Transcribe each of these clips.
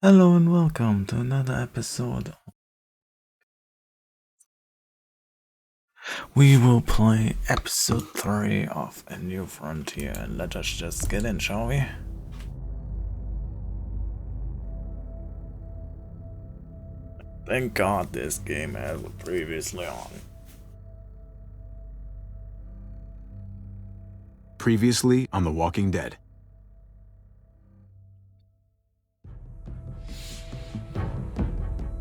Hello and welcome to another episode. We will play episode 3 of A New Frontier. Let us just get in, shall we? Thank God this game had previously on. Previously on The Walking Dead.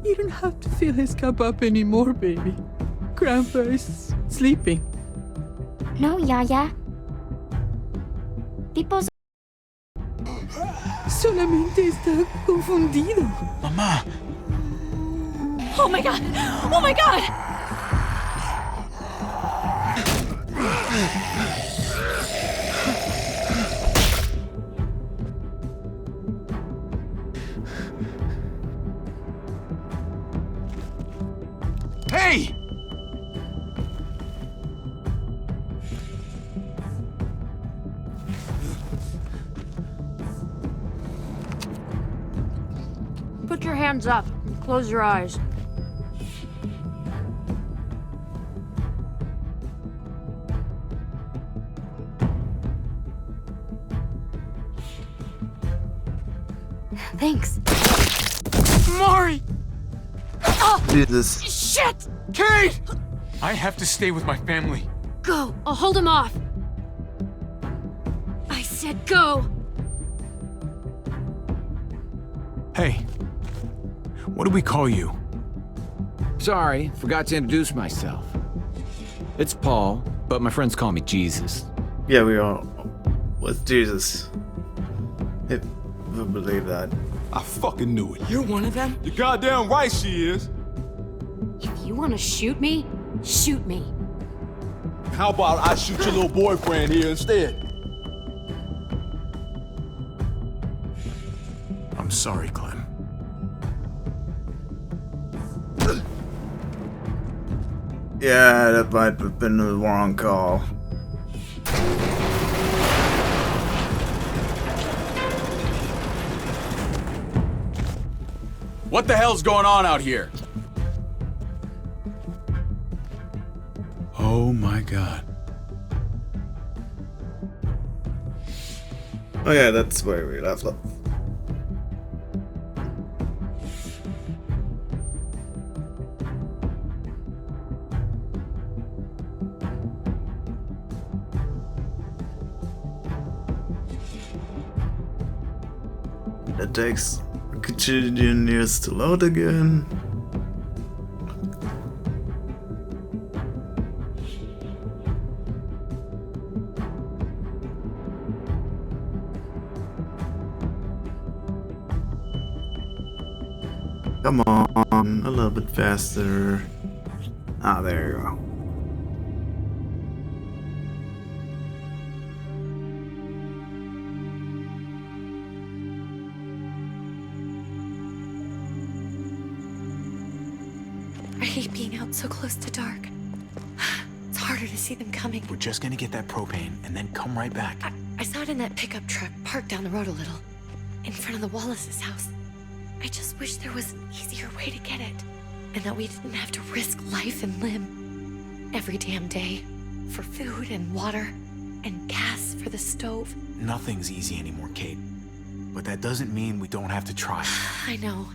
You don't have to fill his cup up anymore, baby. Grandpa is sleeping. No, Yaya. Tipo, Solamente está confundido. Mamá! oh my god! Oh my god! Hey! Put your hands up and close your eyes. Thanks. Mari! Jesus. Shit! Kate! I have to stay with my family. Go. I'll hold him off. I said go. Hey. What do we call you? Sorry, forgot to introduce myself. It's Paul, but my friends call me Jesus. Yeah, we are with Jesus. If you believe that. I fucking knew it. You're one of them? You're goddamn right she is. If you want to shoot me, shoot me. How about I shoot your little boyfriend here instead? I'm sorry, Clem. Yeah, that might have been the wrong call. What the hell's going on out here? Oh my god. Oh yeah, that's where we left off. It takes a gajillion years to load again. Come on, a little bit faster. Ah, there you go. I hate being out so close to dark. It's harder to see them coming. We're just gonna get that propane and then come right back. I saw it in that pickup truck parked down the road a little, in front of the Wallace's house. I just wish there was an easier way to get it, and that we didn't have to risk life and limb every damn day for food and water and gas for the stove. Nothing's easy anymore, Kate. But that doesn't mean we don't have to try. I know.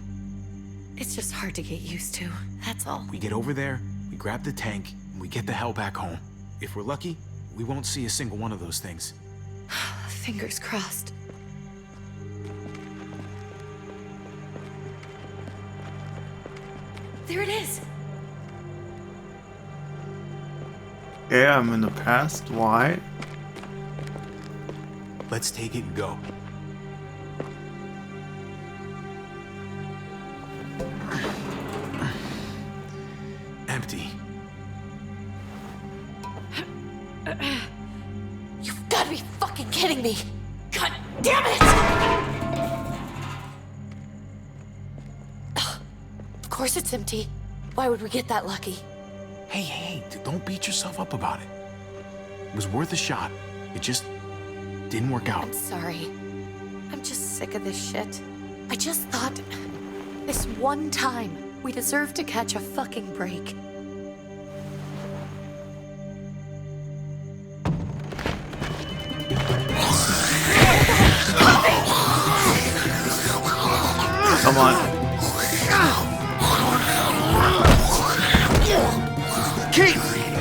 It's just hard to get used to, that's all. We get over there, we grab the tank, and we get the hell back home. If we're lucky, we won't see a single one of those things. Fingers crossed. There it is! Yeah, I'm in the past. Why? Let's take it and go. Empty. You've got to be fucking kidding me! God damn it! Ugh, of course it's empty. Why would we get that lucky? Hey, don't beat yourself up about it. It was worth a shot. It just didn't work out. I'm sorry. I'm just sick of this shit. I just thought this one time we deserve to catch a fucking break. Come on. Kate!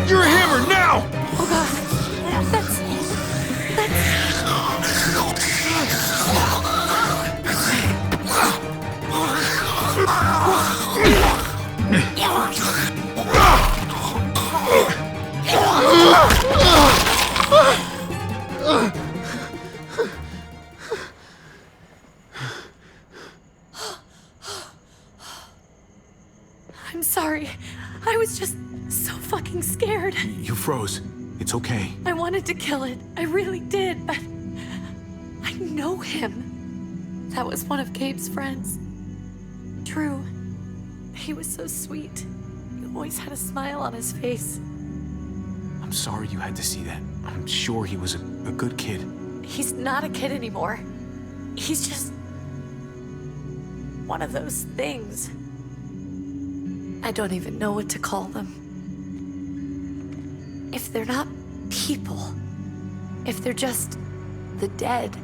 You're a hammer now! Oh god, that's... I'm sorry. I was just so fucking scared. You froze. It's okay. I wanted to kill it. I really did, but I know him. That was one of Gabe's friends. Drew. He was so sweet. He always had a smile on his face. I'm sorry you had to see that. I'm sure he was a good kid. He's not a kid anymore. He's just one of those things. I don't even know what to call them. If they're not people, if they're just the dead,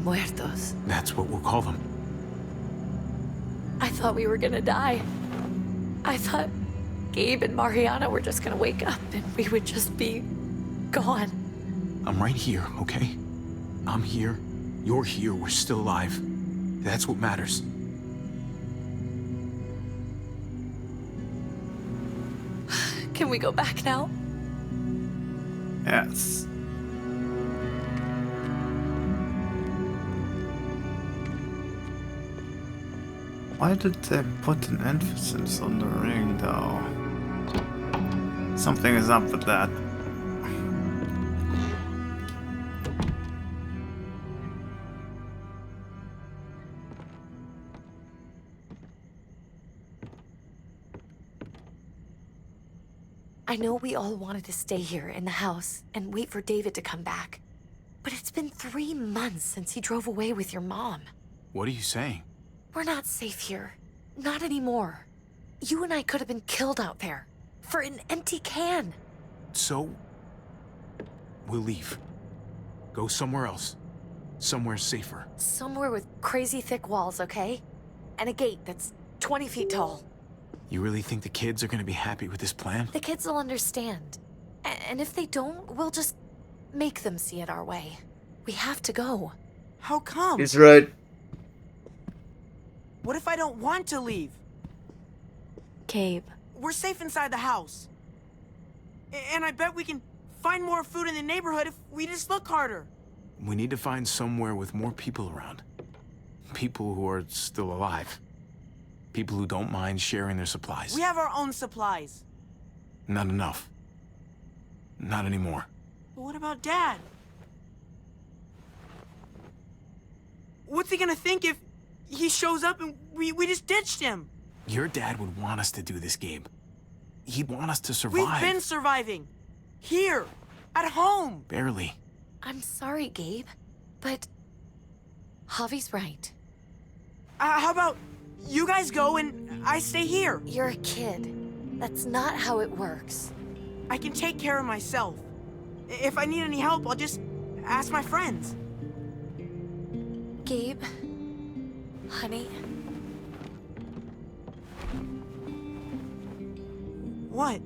muertos. That's what we'll call them. I thought we were gonna die. I thought Gabe and Mariana were just gonna wake up and we would just be gone. I'm right here, okay? I'm here. You're here. We're still alive. That's what matters. Can we go back now? Yes. Why did they put an emphasis on the ring, though? Something is up with that. I know we all wanted to stay here in the house and wait for David to come back. But it's been 3 months since he drove away with your mom. What are you saying? We're not safe here. Not anymore. You and I could have been killed out there. For an empty can. So, we'll leave. Go somewhere else. Somewhere safer. Somewhere with crazy thick walls, okay? And a gate that's 20 feet tall. You really think the kids are gonna be happy with this plan? The kids will understand. And if they don't, we'll just make them see it our way. We have to go. How come? He's right. What if I don't want to leave? Gabe. We're safe inside the house. And I bet we can find more food in the neighborhood if we just look harder. We need to find somewhere with more people around. People who are still alive. People who don't mind sharing their supplies. We have our own supplies. Not enough. Not anymore. But what about Dad? What's he gonna think if he shows up and we just ditched him? Your dad would want us to do this, Gabe. He'd want us to survive. We've been surviving. Here. At home. Barely. I'm sorry, Gabe. But Javi's right. How about you guys go and I stay here? You're a kid. That's not how it works. I can take care of myself. If I need any help, I'll just ask my friends. Gabe, honey, What?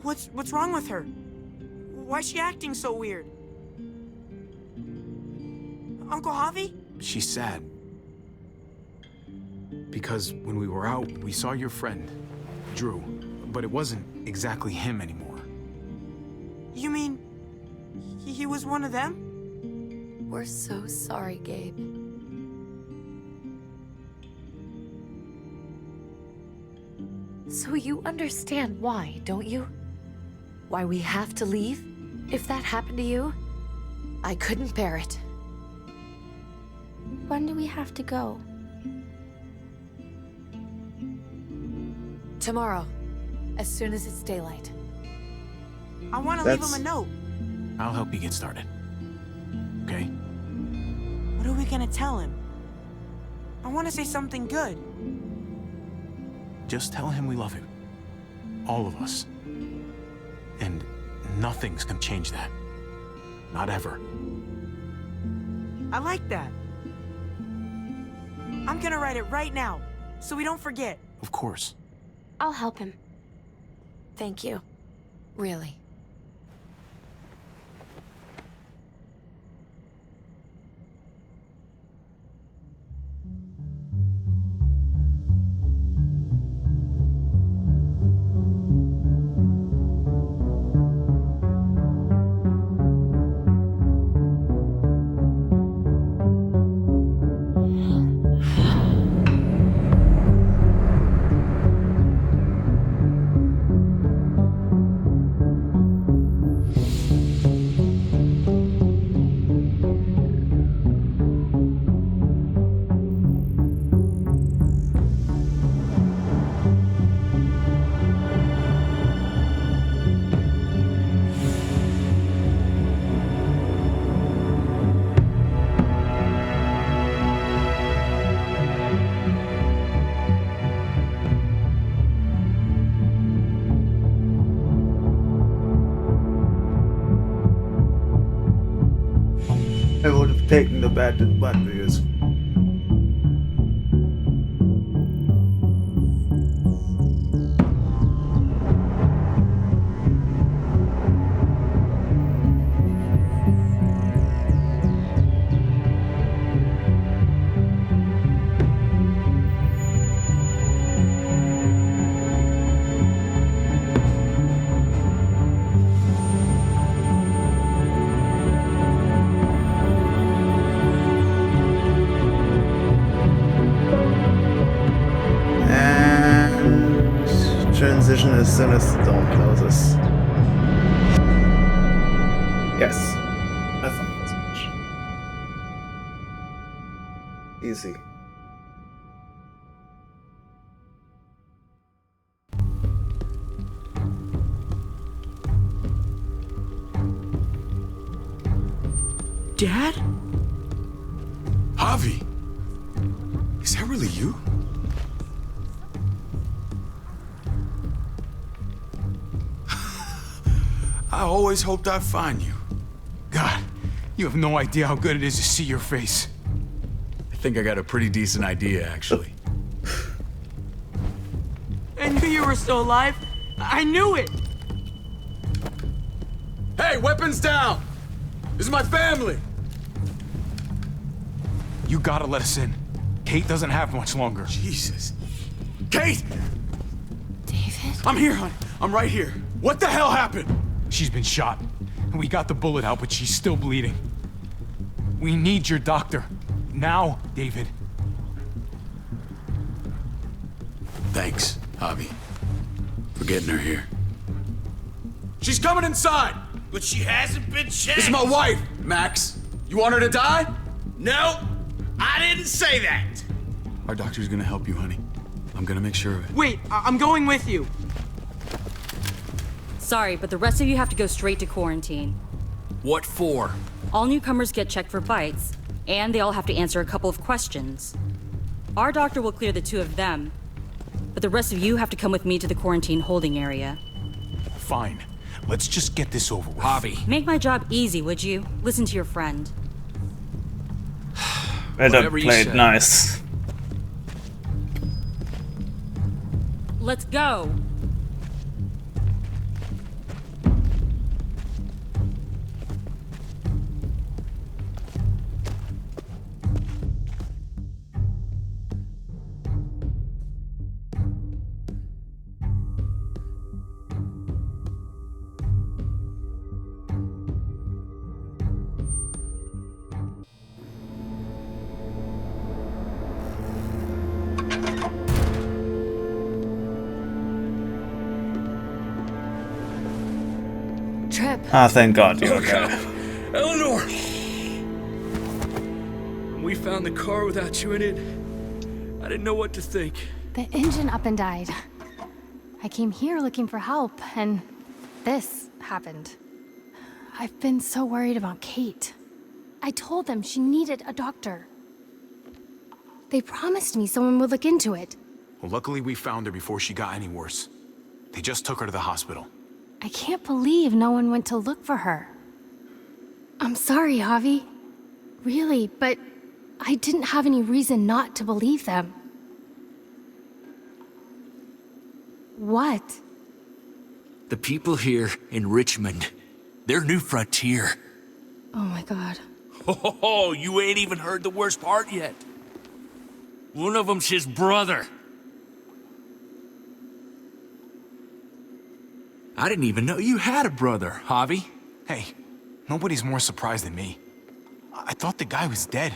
What's wrong with her? Why's she acting so weird? Uncle Javi? She's sad. Because when we were out, we saw your friend, Drew. But it wasn't exactly him anymore. You mean he was one of them? we're so sorry, Gabe. So you understand why, don't you? Why we have to leave? If that happened to you, I couldn't bear it. When do we have to go? Tomorrow, as soon as it's daylight. I want to leave him That's- a note. I'll help you get started. Okay? What are we gonna tell him? I want to say something good. Just tell him we love him. All of us. And nothing's gonna change that. Not ever. I like that. I'm gonna write it right now, so we don't forget. Of course. I'll help him. Thank you. Really. I would have taken the bad views. Transition as soon as the door closes. Yes, I thought as much. Easy. Dad? Javi! Is that really you? I always hoped I'd find you. God, you have no idea how good it is to see your face. I think I got a pretty decent idea, actually. I knew you were still alive. I knew it. Hey, weapons down! This is my family! You gotta let us in. Kate doesn't have much longer. Jesus. Kate! David? I'm here, honey. I'm right here. What the hell happened? She's been shot. We got the bullet out, but she's still bleeding. We need your doctor. Now, David. Thanks, Javi, for getting her here. She's coming inside! But she hasn't been checked. This is my wife, Max. You want her to die? No, I didn't say that. Our doctor's gonna help you, honey. I'm gonna make sure of it. Wait, I'm going with you. Sorry, but the rest of you have to go straight to quarantine. What for? All newcomers get checked for bites, and they all have to answer a couple of questions. Our doctor will clear the two of them, but the rest of you have to come with me to the quarantine holding area. Fine. Let's just get this over with. Javi. Make my job easy, would you? Listen to your friend. Better Whatever you played say. nice. Let's go! Trip. Ah, thank God you're okay. Eleanor! When we found the car without you in it, I didn't know what to think. The engine up and died. I came here looking for help, and this happened. I've been so worried about Kate. I told them she needed a doctor. They promised me someone would look into it. Well, luckily we found her before she got any worse. They just took her to the hospital. I can't believe no one went to look for her. I'm sorry, Javi. Really, but I didn't have any reason not to believe them. What? The people here in Richmond, they're New Frontier. Oh my god. Oh, you ain't even heard the worst part yet. One of them's his brother. I didn't even know you had a brother, Javi. Hey, nobody's more surprised than me. I thought the guy was dead.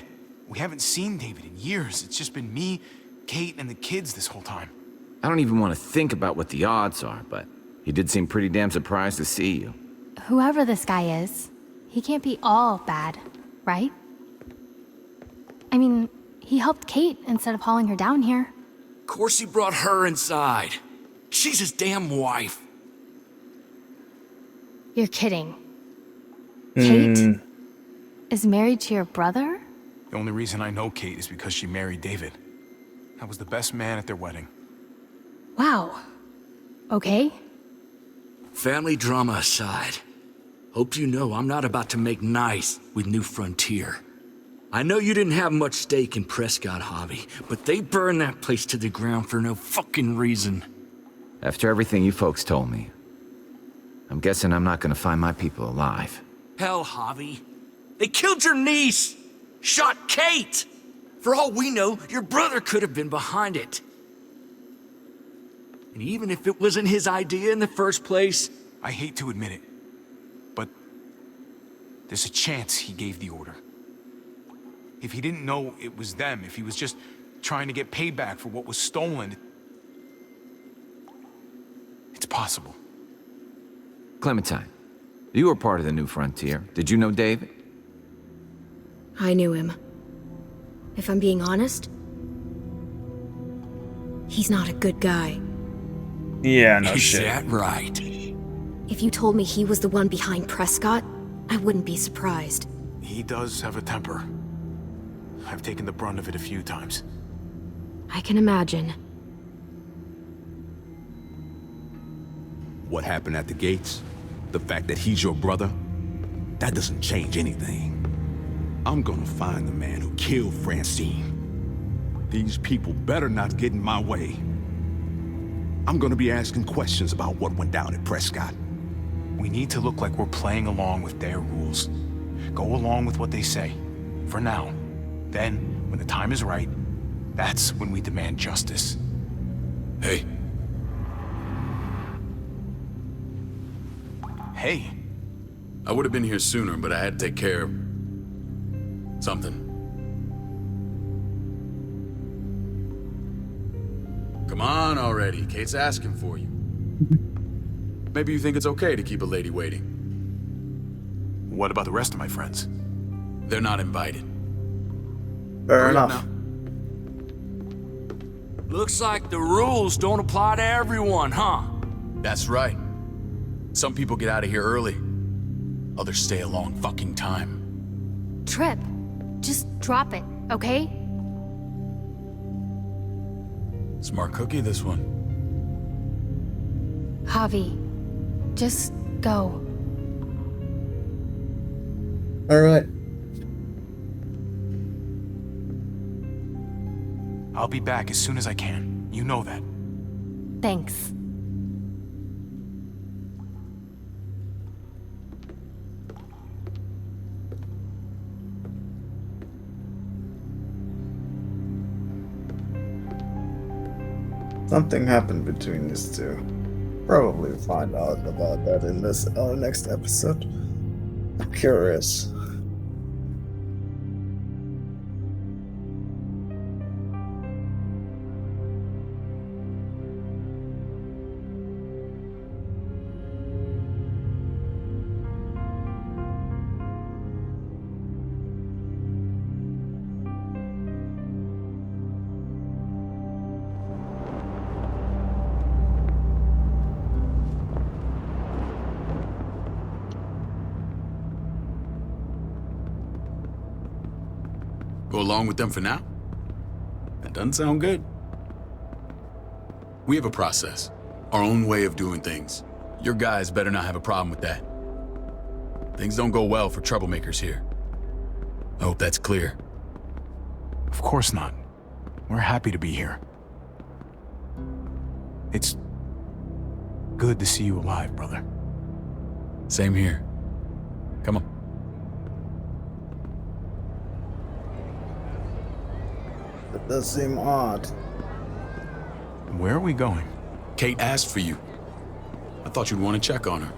We haven't seen David in years. It's just been me, Kate, and the kids this whole time. I don't even want to think about what the odds are, but he did seem pretty damn surprised to see you. Whoever this guy is, he can't be all bad, right? I mean, he helped Kate instead of hauling her down here. Of course he brought her inside. She's his damn wife. You're kidding. Kate is married to your brother? The only reason I know Kate is because she married David. I was the best man at their wedding. Wow. Okay. Family drama aside, hope you know I'm not about to make nice with New Frontier. I know you didn't have much stake in Prescott, Javi, but they burned that place to the ground for no fucking reason. After everything you folks told me, I'm guessing I'm not gonna find my people alive. Hell, Javi. They killed your niece! Shot Kate! For all we know, your brother could have been behind it. And even if it wasn't his idea in the first place... I hate to admit it, but there's a chance he gave the order. If he didn't know it was them, if he was just trying to get payback for what was stolen, it's possible. Clementine, you were part of the New Frontier. Did you know David? I knew him. If I'm being honest, he's not a good guy. Yeah, no Is shit. that right? If you told me he was the one behind Prescott, I wouldn't be surprised. He does have a temper. I've taken the brunt of it a few times. I can imagine. What happened at the gates? The fact that he's your brother? That doesn't change anything. I'm gonna find the man who killed Francine. These people better not get in my way. I'm gonna be asking questions about what went down at Prescott. We need to look like we're playing along with their rules. Go along with what they say. For now. Then, when the time is right, that's when we demand justice. Hey. Hey. I would have been here sooner, but I had to take care of something. Come on already. Kate's asking for you. Maybe you think it's okay to keep a lady waiting. What about the rest of my friends? They're not invited. Fair Hurry up enough. now. Looks like the rules don't apply to everyone, huh? That's right. Some people get out of here early. Others stay a long fucking time. Trip, just drop it, okay? Smart cookie, this one. Javi, just go. Alright. I'll be back as soon as I can. You know that. Thanks. Something happened between these two. Probably find out about that in this next episode. I'm curious. Go along with them for now? That doesn't sound good. We have a process, our own way of doing things. Your guys better not have a problem with that. Things don't go well for troublemakers here. I hope that's clear. Of course not. We're happy to be here. It's good to see you alive, brother. Same here. Come on. It does seem odd. Where are we going? Kate asked for you. I thought you'd want to check on her.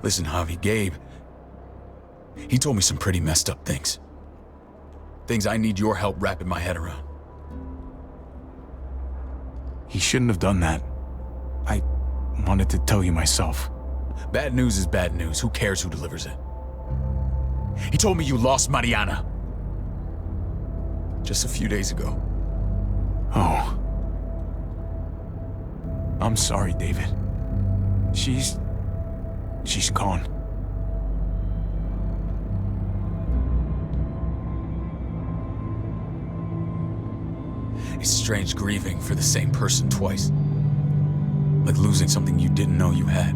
Listen, Javi, Gabe, he told me some pretty messed up things. Things I need your help wrapping my head around. He shouldn't have done that. I wanted to tell you myself. Bad news is bad news. Who cares who delivers it? He told me you lost Mariana. Just a few days ago. Oh. I'm sorry, David. She's gone. It's strange grieving for the same person twice. Like losing something you didn't know you had.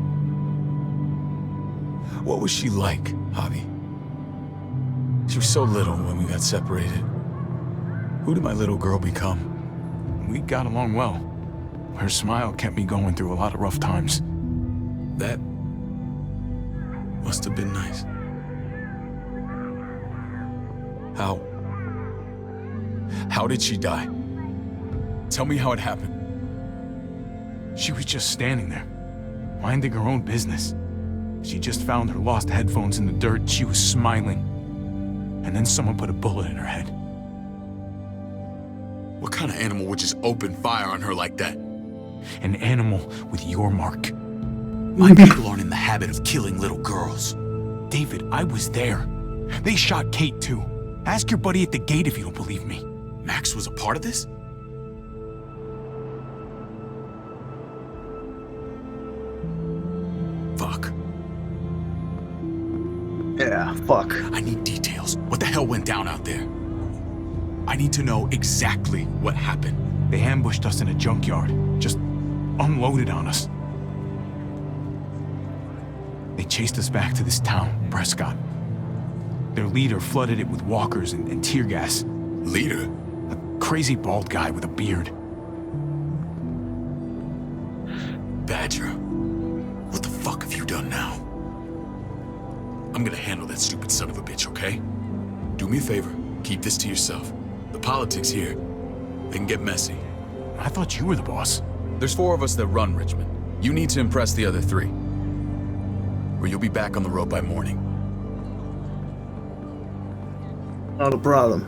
What was she like, Javi? She was so little when we got separated. Who did my little girl become? We got along well. Her smile kept me going through a lot of rough times. That must have been nice. How did she die? Tell me how it happened. She was just standing there, minding her own business. She just found her lost headphones in the dirt. She was smiling. And then someone put a bullet in her head. What kind of animal would just open fire on her like that? An animal with your mark. My people aren't in the habit of killing little girls. David, I was there. They shot Kate too. Ask your buddy at the gate if you don't believe me. Max was a part of this? Fuck. Yeah, fuck. I need details. What the hell went down out there? I need to know exactly what happened. They ambushed us in a junkyard. Just unloaded on us. They chased us back to this town, Prescott. Their leader flooded it with walkers and tear gas. Leader? A crazy bald guy with a beard. Badger, what the fuck have you done now? I'm gonna handle that stupid son of a bitch, okay? Do me a favor, keep this to yourself. The politics here, they can get messy. I thought you were the boss. There's 4 of us that run Richmond. You need to impress the other 3. Or you'll be back on the road by morning. Not a problem.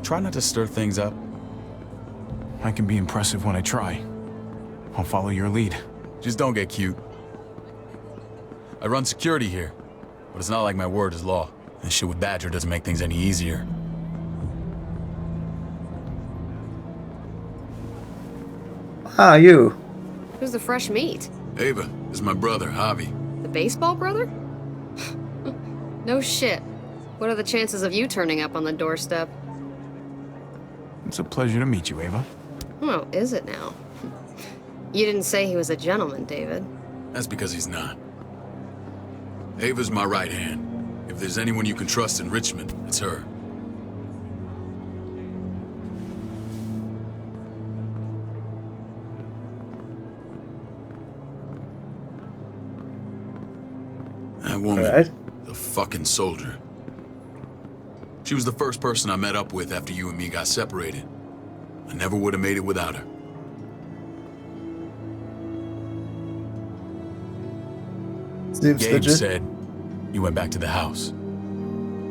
Try not to stir things up. I can be impressive when I try. I'll follow your lead. Just don't get cute. I run security here, but it's not like my word is law. And shit with Badger doesn't make things any easier. Ah, you. Who's the fresh meat? Ava, this is my brother, Javi. The baseball brother? No shit. What are the chances of you turning up on the doorstep? It's a pleasure to meet you, Ava. Oh, is it now? You didn't say he was a gentleman, David. That's because he's not. Ava's my right hand. If there's anyone you can trust in Richmond, it's her. That woman, the fucking soldier. She was the first person I met up with after you and me got separated. I never would have made it without her. Gabe said you went back to the house.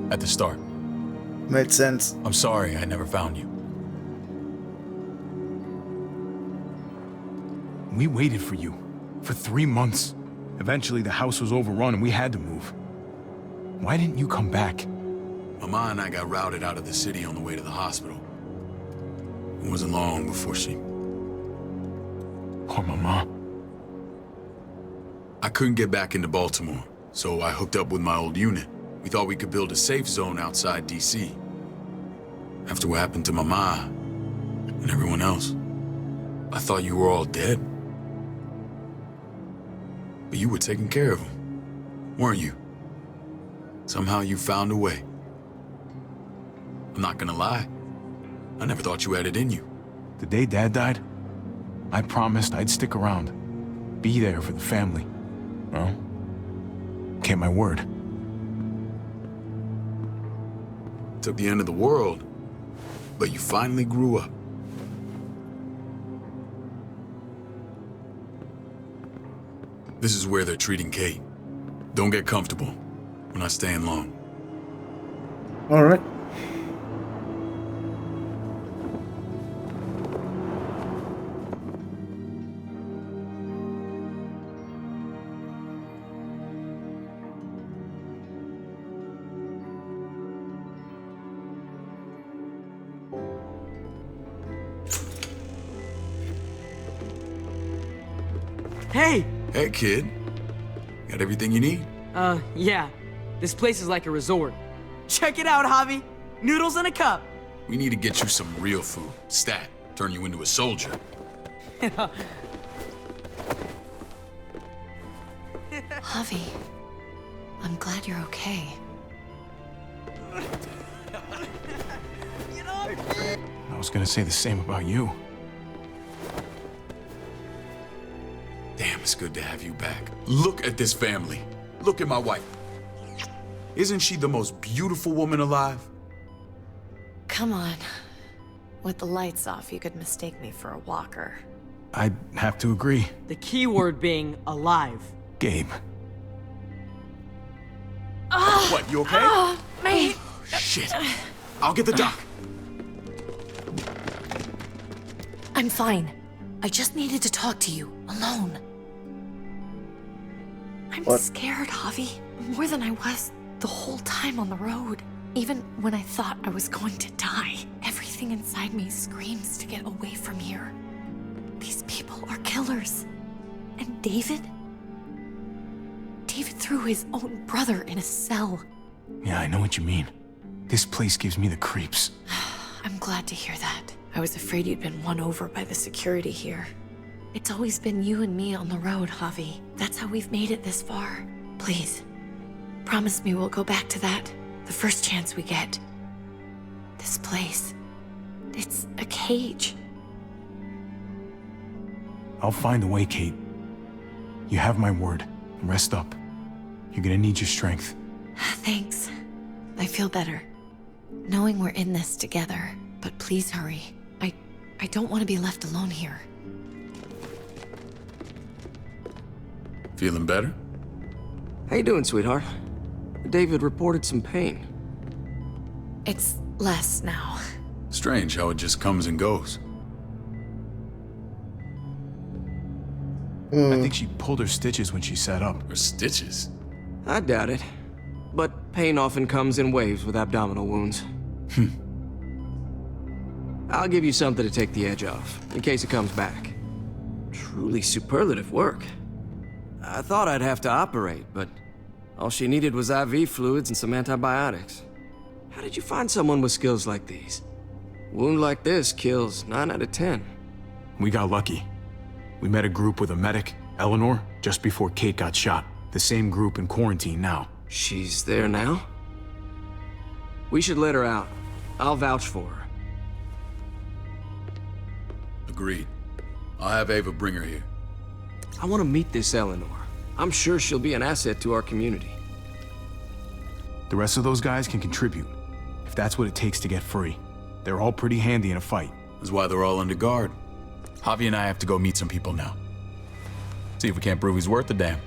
At the start. Made sense. I'm sorry I never found you. We waited for you. For 3 months. Eventually the house was overrun and we had to move. Why didn't you come back? Mama and I got routed out of the city on the way to the hospital. It wasn't long before she... Poor Mama. I couldn't get back into Baltimore, so I hooked up with my old unit. We thought we could build a safe zone outside DC. After what happened to Mama and everyone else, I thought you were all dead. But you were taking care of them, weren't you? Somehow you found a way. I'm not gonna lie. I never thought you had it in you. The day Dad died, I promised I'd stick around. Be there for the family. Well, kept my word. Took the end of the world, but you finally grew up. This is where they're treating Kate. Don't get comfortable. We're not staying long. All right. Hey! Hey, kid. Got everything you need? Yeah. This place is like a resort. Check it out, Javi. Noodles in a cup. We need to get you some real food. Stat. Turn you into a soldier. Javi, I'm glad you're okay. I was gonna say the same about you. Damn, it's good to have you back. Look at this family. Look at my wife. Isn't she the most beautiful woman alive? Come on. With the lights off, you could mistake me for a walker. I'd have to agree. The key word being alive. Gabe. What, you okay? Mate! Shit. I'll get the doc. I'm fine. I just needed to talk to you, alone. I'm scared, Javi. More than I was the whole time on the road. Even when I thought I was going to die, everything inside me screams to get away from here. These people are killers. And David? David threw his own brother in a cell. Yeah, I know what you mean. This place gives me the creeps. I'm glad to hear that. I was afraid you'd been won over by the security here. It's always been you and me on the road, Javi. That's how we've made it this far. Please, promise me we'll go back to that the first chance we get. This place, it's a cage. I'll find a way, Kate. You have my word. Rest up. You're gonna need your strength. Thanks. I feel better. Knowing we're in this together. But please hurry. I don't want to be left alone here. Feeling better? How you doing, sweetheart? David reported some pain. It's less now. Strange how it just comes and goes. I think she pulled her stitches when she sat up. Her stitches? I doubt it. But pain often comes in waves with abdominal wounds. I'll give you something to take the edge off, in case it comes back. Truly superlative work. I thought I'd have to operate, but all she needed was IV fluids and some antibiotics. How did you find someone with skills like these? Wound like this kills 9 out of 10. We got lucky. We met a group with a medic, Eleanor, just before Kate got shot. The same group in quarantine now. She's there now? We should let her out. I'll vouch for her. Agreed. I'll have Ava bring her here. I want to meet this Eleanor. I'm sure she'll be an asset to our community. The rest of those guys can contribute, if that's what it takes to get free. They're all pretty handy in a fight. That's why they're all under guard. Javi and I have to go meet some people now. See if we can't prove he's worth a damn.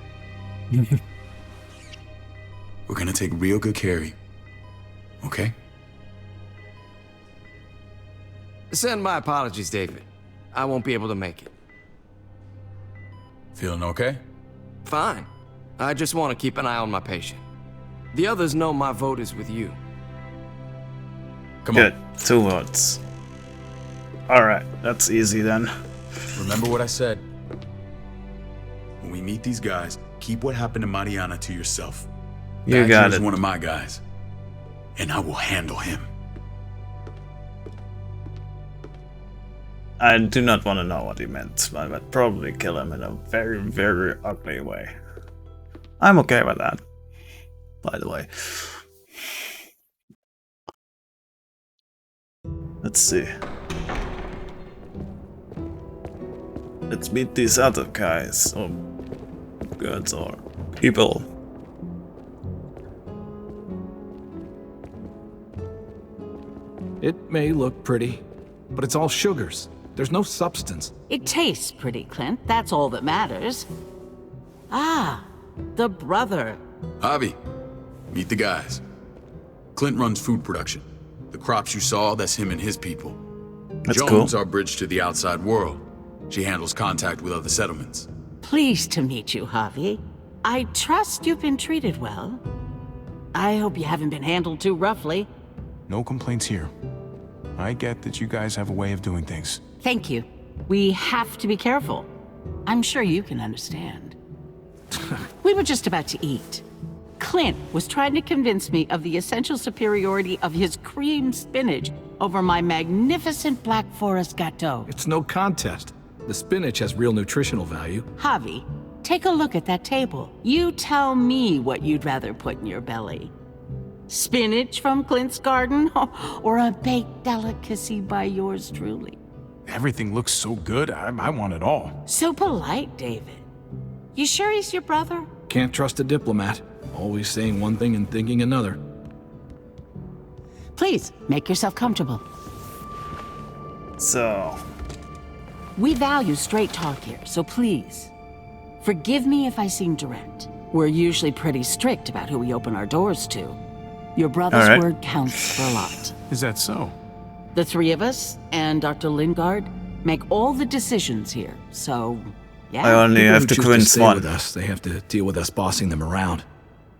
We're gonna take real good care of you. Okay? Send my apologies, David. I won't be able to make it. Feeling okay? Fine. I just want to keep an eye on my patient. The others know my vote is with you. Come Good. on. 2 votes. Alright, that's easy then. Remember what I said. When we meet these guys, keep what happened to Mariana to yourself. You got Badger's it. one of my guys, and I will handle him. I do not want to know what he meant. I would probably kill him in a very, very ugly way. I'm okay with that, by the way. Let's see. Let's meet these other guys, or girls, or people. It may look pretty, but it's all sugars. There's no substance. It tastes pretty, Clint. That's all that matters. Ah, the brother. Javi, meet the guys. Clint runs food production. The crops you saw, that's him and his people. That's Joan's cool. our bridge to the outside world. She handles contact with other settlements. Pleased to meet you, Javi. I trust you've been treated well. I hope you haven't been handled too roughly. No complaints here. I get that you guys have a way of doing things. Thank you. We have to be careful. I'm sure you can understand. We were just about to eat. Clint was trying to convince me of the essential superiority of his creamed spinach over my magnificent Black Forest gâteau. It's no contest. The spinach has real nutritional value. Javi, take a look at that table. You tell me what you'd rather put in your belly. Spinach from Clint's garden, or a baked delicacy by yours truly? Everything looks so good, I want it all. So polite, David. You sure he's your brother? Can't trust a diplomat. Always saying one thing and thinking another. Please, make yourself comfortable. So, We value straight talk here, so please, forgive me if I seem direct. We're usually pretty strict about who we open our doors to. Your brother's All right. word counts for a lot. Is that so? The three of us and Dr. Lingard make all the decisions here, so yeah. I only People have who to choose convince stay one. with us, they have to deal with us bossing them around.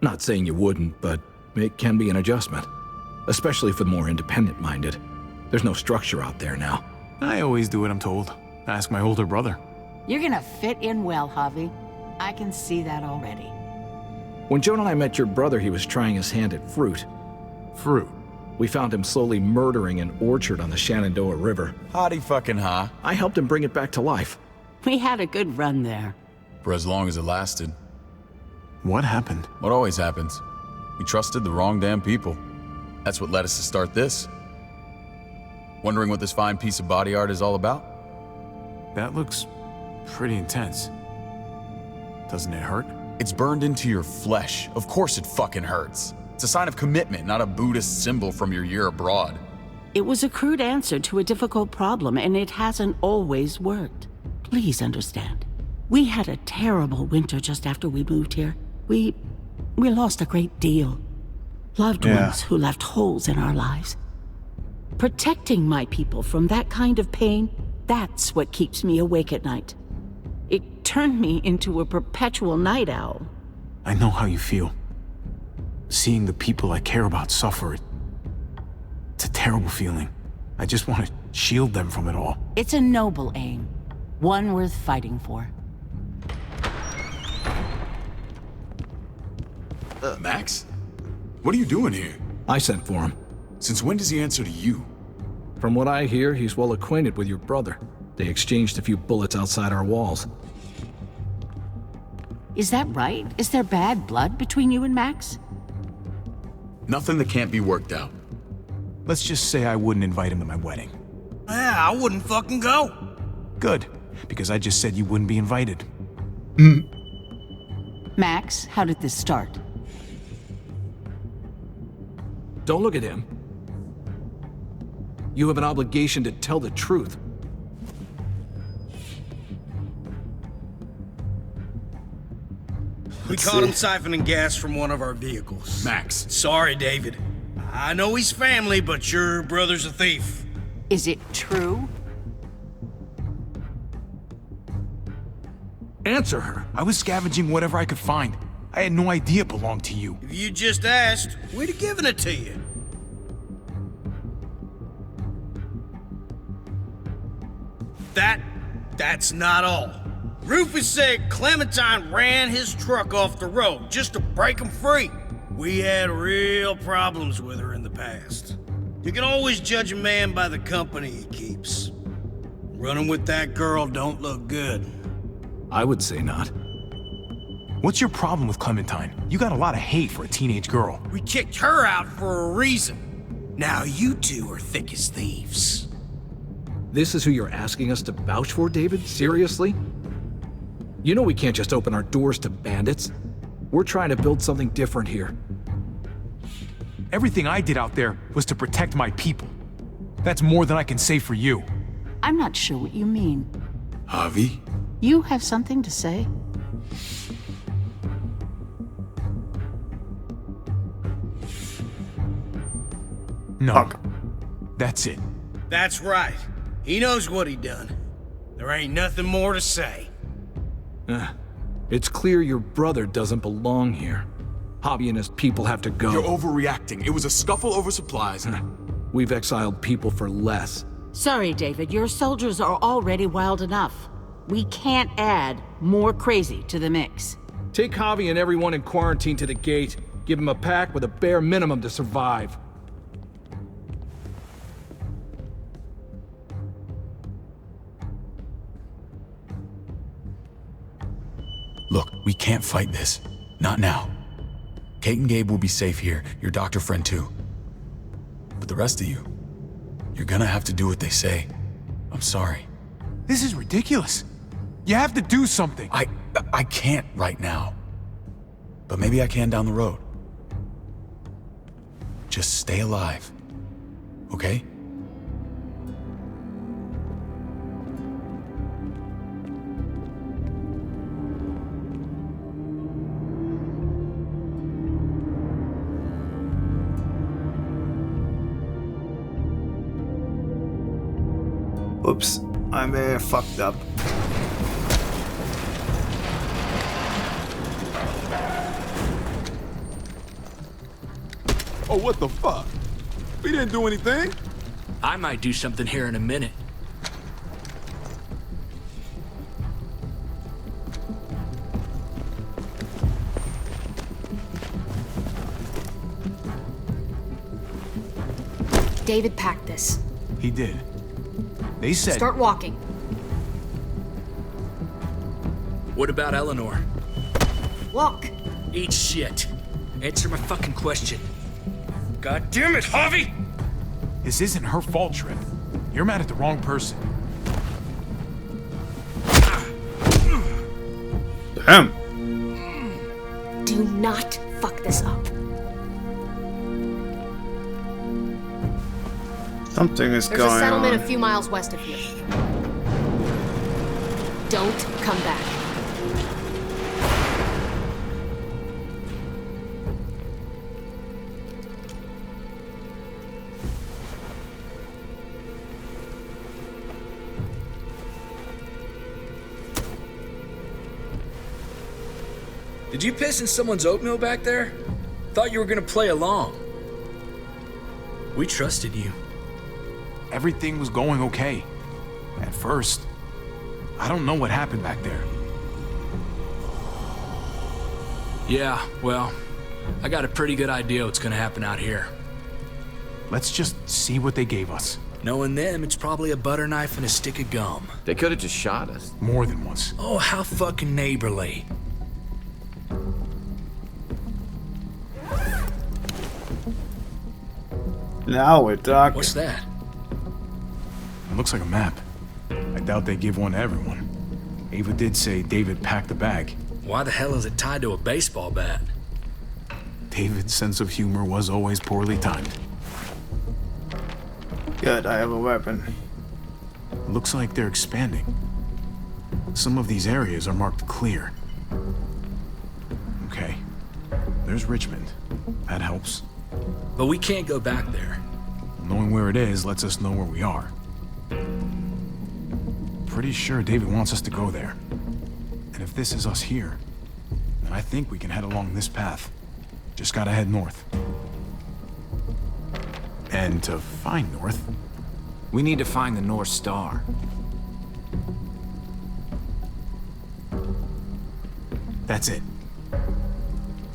Not saying you wouldn't, but it can be an adjustment. Especially for the more independent-minded. There's no structure out there now. I always do what I'm told. Ask my older brother. You're gonna fit in well, Javi. I can see that already. When Joan and I met your brother, he was trying his hand at fruit. Fruit? We found him slowly murdering an orchard on the Shenandoah River. Howdy fucking ha. I helped him bring it back to life. We had a good run there. For as long as it lasted. What happened? What always happens. We trusted the wrong damn people. That's what led us to start this. Wondering what this fine piece of body art is all about? That looks pretty intense. Doesn't it hurt? It's burned into your flesh. Of course it fucking hurts. It's a sign of commitment, not a Buddhist symbol from your year abroad. It was a crude answer to a difficult problem, and it hasn't always worked. Please understand. We had a terrible winter just after we moved here. We lost a great deal. Loved ones who left holes in our lives. Protecting my people from that kind of pain, that's what keeps me awake at night. It turned me into a perpetual night owl. I know how you feel. Seeing the people I care about suffer, it's a terrible feeling. I just want to shield them from it all. It's a noble aim, one worth fighting for. Max? What are you doing here? I sent for him. Since when does he answer to you? From what I hear, he's well acquainted with your brother. They exchanged a few bullets outside our walls. Is that right? Is there bad blood between you and Max? Nothing that can't be worked out. Let's just say I wouldn't invite him to my wedding. Yeah, I wouldn't fucking go. Good, because I just said you wouldn't be invited. Max, how did this start? Don't look at him. You have an obligation to tell the truth. We caught him siphoning gas from one of our vehicles. Max. Sorry, David. I know he's family, but your brother's a thief. Is it true? Answer her. I was scavenging whatever I could find. I had no idea it belonged to you. If you just asked, we'd have given it to you. That's not all. Rufus said Clementine ran his truck off the road just to break him free. We had real problems with her in the past. You can always judge a man by the company he keeps. Running with that girl don't look good. I would say not. What's your problem with Clementine? You got a lot of hate for a teenage girl. We kicked her out for a reason. Now you two are thick as thieves. This is who you're asking us to vouch for, David? Seriously? You know we can't just open our doors to bandits. We're trying to build something different here. Everything I did out there was to protect my people. That's more than I can say for you. I'm not sure what you mean. Javi? You have something to say? No. That's it. That's right. He knows what he done. There ain't nothing more to say. It's clear your brother doesn't belong here. Javi and his people have to go. You're overreacting. It was a scuffle over supplies. We've exiled people for less. Sorry, David. Your soldiers are already wild enough. We can't add more crazy to the mix. Take Javi and everyone in quarantine to the gate. Give them a pack with a bare minimum to survive. Look, we can't fight this. Not now. Kate and Gabe will be safe here, your doctor friend too. But the rest of you, you're gonna have to do what they say. I'm sorry. This is ridiculous. You have to do something. I can't right now. But maybe I can down the road. Just stay alive. Okay? Oops, I may have fucked up. Oh, what the fuck? We didn't do anything. I might do something here in a minute. David packed this. He did. They said... Start walking. What about Eleanor? Walk. Eat shit. Answer my fucking question. God damn it, Javi! This isn't her fault, Trip. You're mad at the wrong person. Damn. Do not fuck this up. Something is There's going a settlement on. a few miles west of here. Don't come back. Did you piss in someone's oatmeal back there? Thought you were gonna play along. We trusted you. Everything was going okay. At first. I don't know what happened back there. Yeah, well, I got a pretty good idea what's gonna happen out here. Let's just see what they gave us. Knowing them, it's probably a butter knife and a stick of gum. They could have just shot us. More than once. Oh, how fucking neighborly. Now we're talking. What's that? It looks like a map. I doubt they give one to everyone. Ava did say David packed the bag. Why the hell is it tied to a baseball bat? David's sense of humor was always poorly timed. Good, I have a weapon. Looks like they're expanding. Some of these areas are marked clear. Okay. There's Richmond. That helps. But we can't go back there. Knowing where it is lets us know where we are. Pretty sure David wants us to go there. And if this is us here, then I think we can head along this path. Just gotta head north. And to find north... We need to find the North Star. That's it.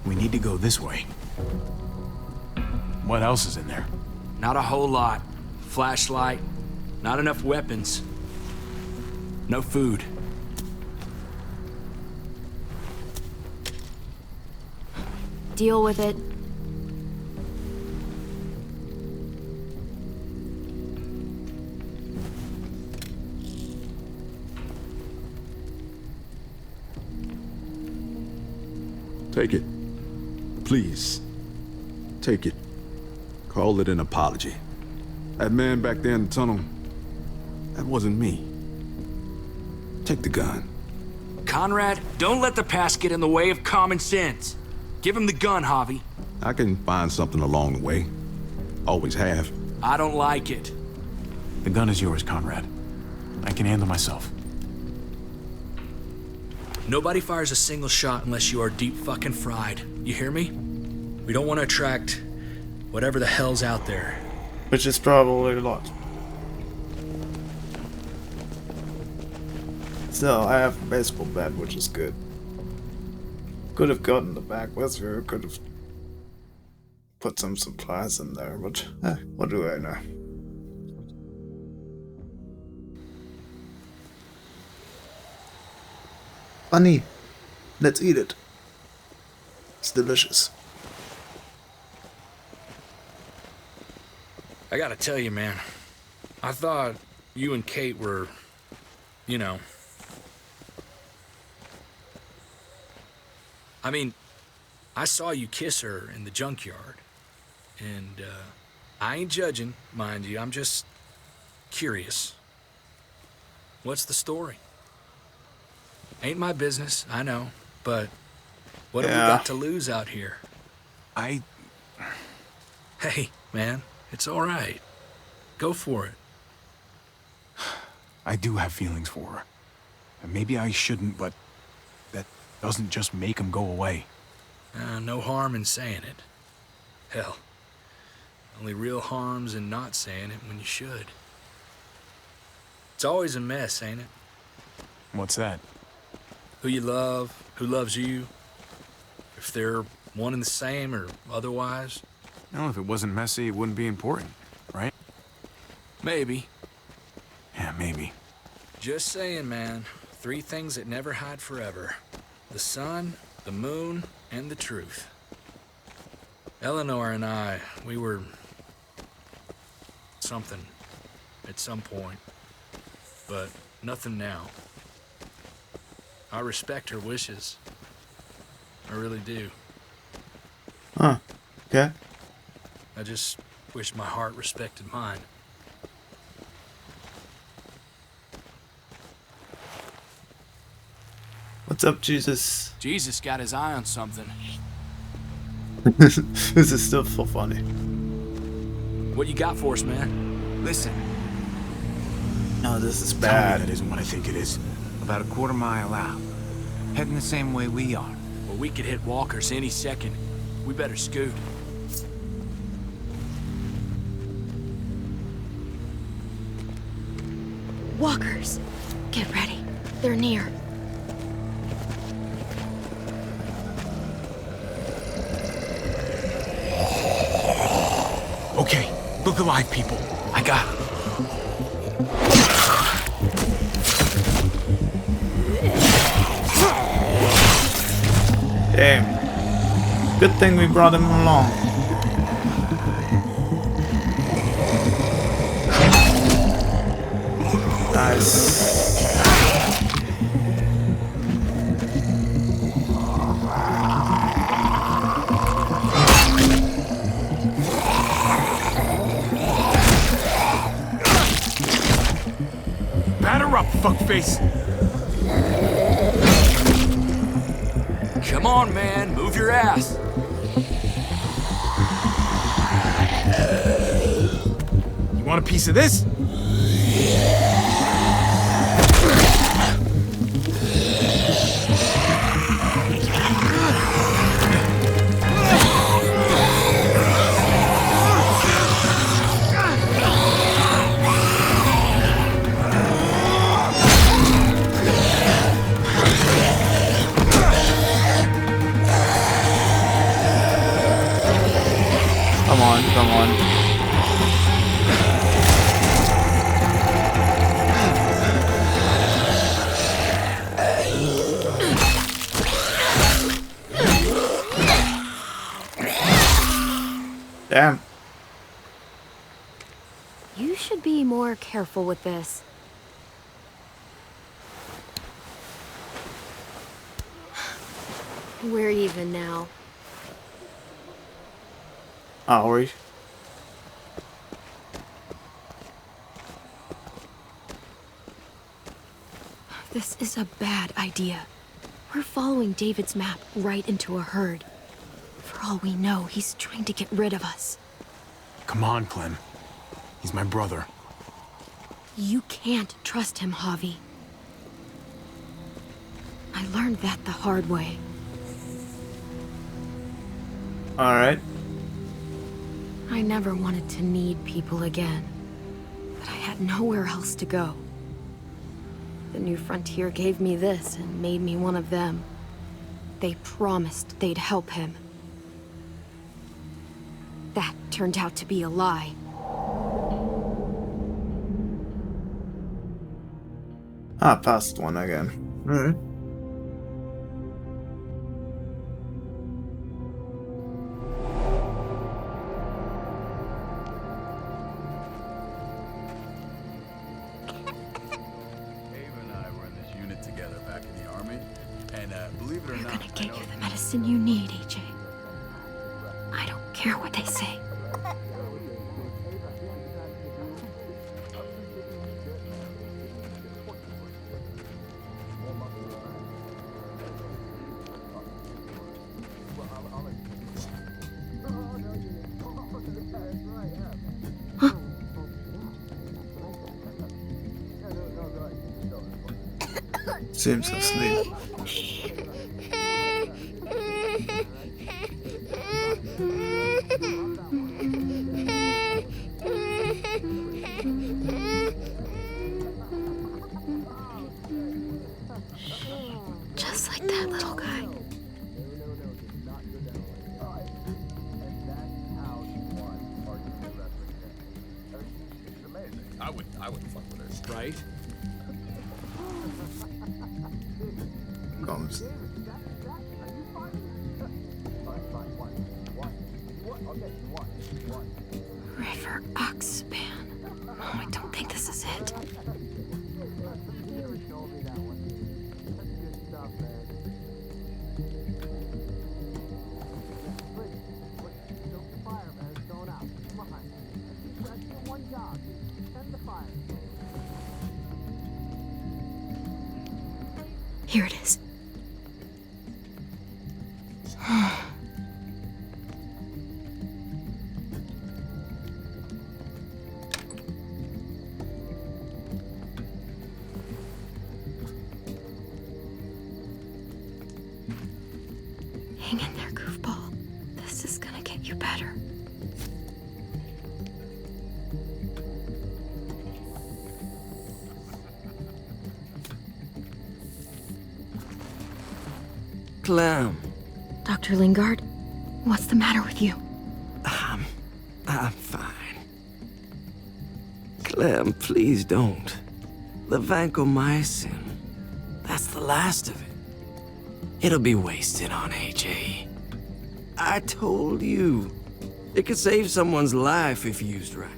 We need to go this way. What else is in there? Not a whole lot. Flashlight, not enough weapons. No food. Deal with it. Take it. Please. Take it. Call it an apology. That man back there in the tunnel, that wasn't me. Take the gun. Conrad, don't let the past get in the way of common sense. Give him the gun, Javi. I can find something along the way. Always have. I don't like it. The gun is yours, Conrad. I can handle myself. Nobody fires a single shot unless you are deep fucking fried. You hear me? We don't want to attract whatever the hell's out there. Which is probably a lot. So, I have a baseball bat, which is good. Could have gotten the back with her, could have put some supplies in there, but what do I know? Bunny, let's eat it. It's delicious. I gotta tell you, man. I thought you and Kate were, you know... I mean, I saw you kiss her in the junkyard. And, I ain't judging, mind you. I'm just curious. What's the story? Ain't my business, I know. But what have we got to lose out here? Hey, man. It's all right. Go for it. I do have feelings for her. And maybe I shouldn't, but that doesn't just make them go away. No harm in saying it. Hell, only real harm's in not saying it when you should. It's always a mess, ain't it? What's that? Who you love, who loves you, if they're one and the same or otherwise. No, if it wasn't messy, it wouldn't be important, right? Maybe. Yeah, maybe. Just saying, man. 3 things that never hide forever. The sun, the moon, and the truth. Eleanor and I, we were... something. At some point. But nothing now. I respect her wishes. I really do. Huh. Okay. I just wish my heart respected mine. What's up, Jesus? Jesus got his eye on something. This is still so funny. What you got for us, man? Listen. No, this is Tell bad. me that isn't what I think it is. About a quarter mile out. Heading the same way we are. Well, we could hit walkers any second. We better scoot. Walkers! Get ready. They're near. Okay, look alive, people. I got it. Damn. Good thing we brought him along. Nice. Batter up, fuckface. Come on, man. Move your ass. You want a piece of this? Come on. Damn. You should be more careful with this. We're even now. Are we? This is a bad idea. We're following David's map right into a herd. For all we know, he's trying to get rid of us. Come on, Clem. He's my brother. You can't trust him, Javi. I learned that the hard way. Alright. I never wanted to need people again, but I had nowhere else to go. The New Frontier gave me this and made me one of them. They promised they'd help him. That turned out to be a lie. Ah, past one again. Alright. You need, AJ. I don't care what they say. Huh? Seems asleep. Just like that little guy. I would fuck with her, right? Comes. River Oxpan. Oh, I don't think this is it. Here it is. Hang in there, goofball. This is gonna get you better. Clem. Dr. Lingard, what's the matter with you? I'm fine. Clem, please don't. The vancomycin. That's the last of it. It'll be wasted on AJ. I told you. It could save someone's life if used right.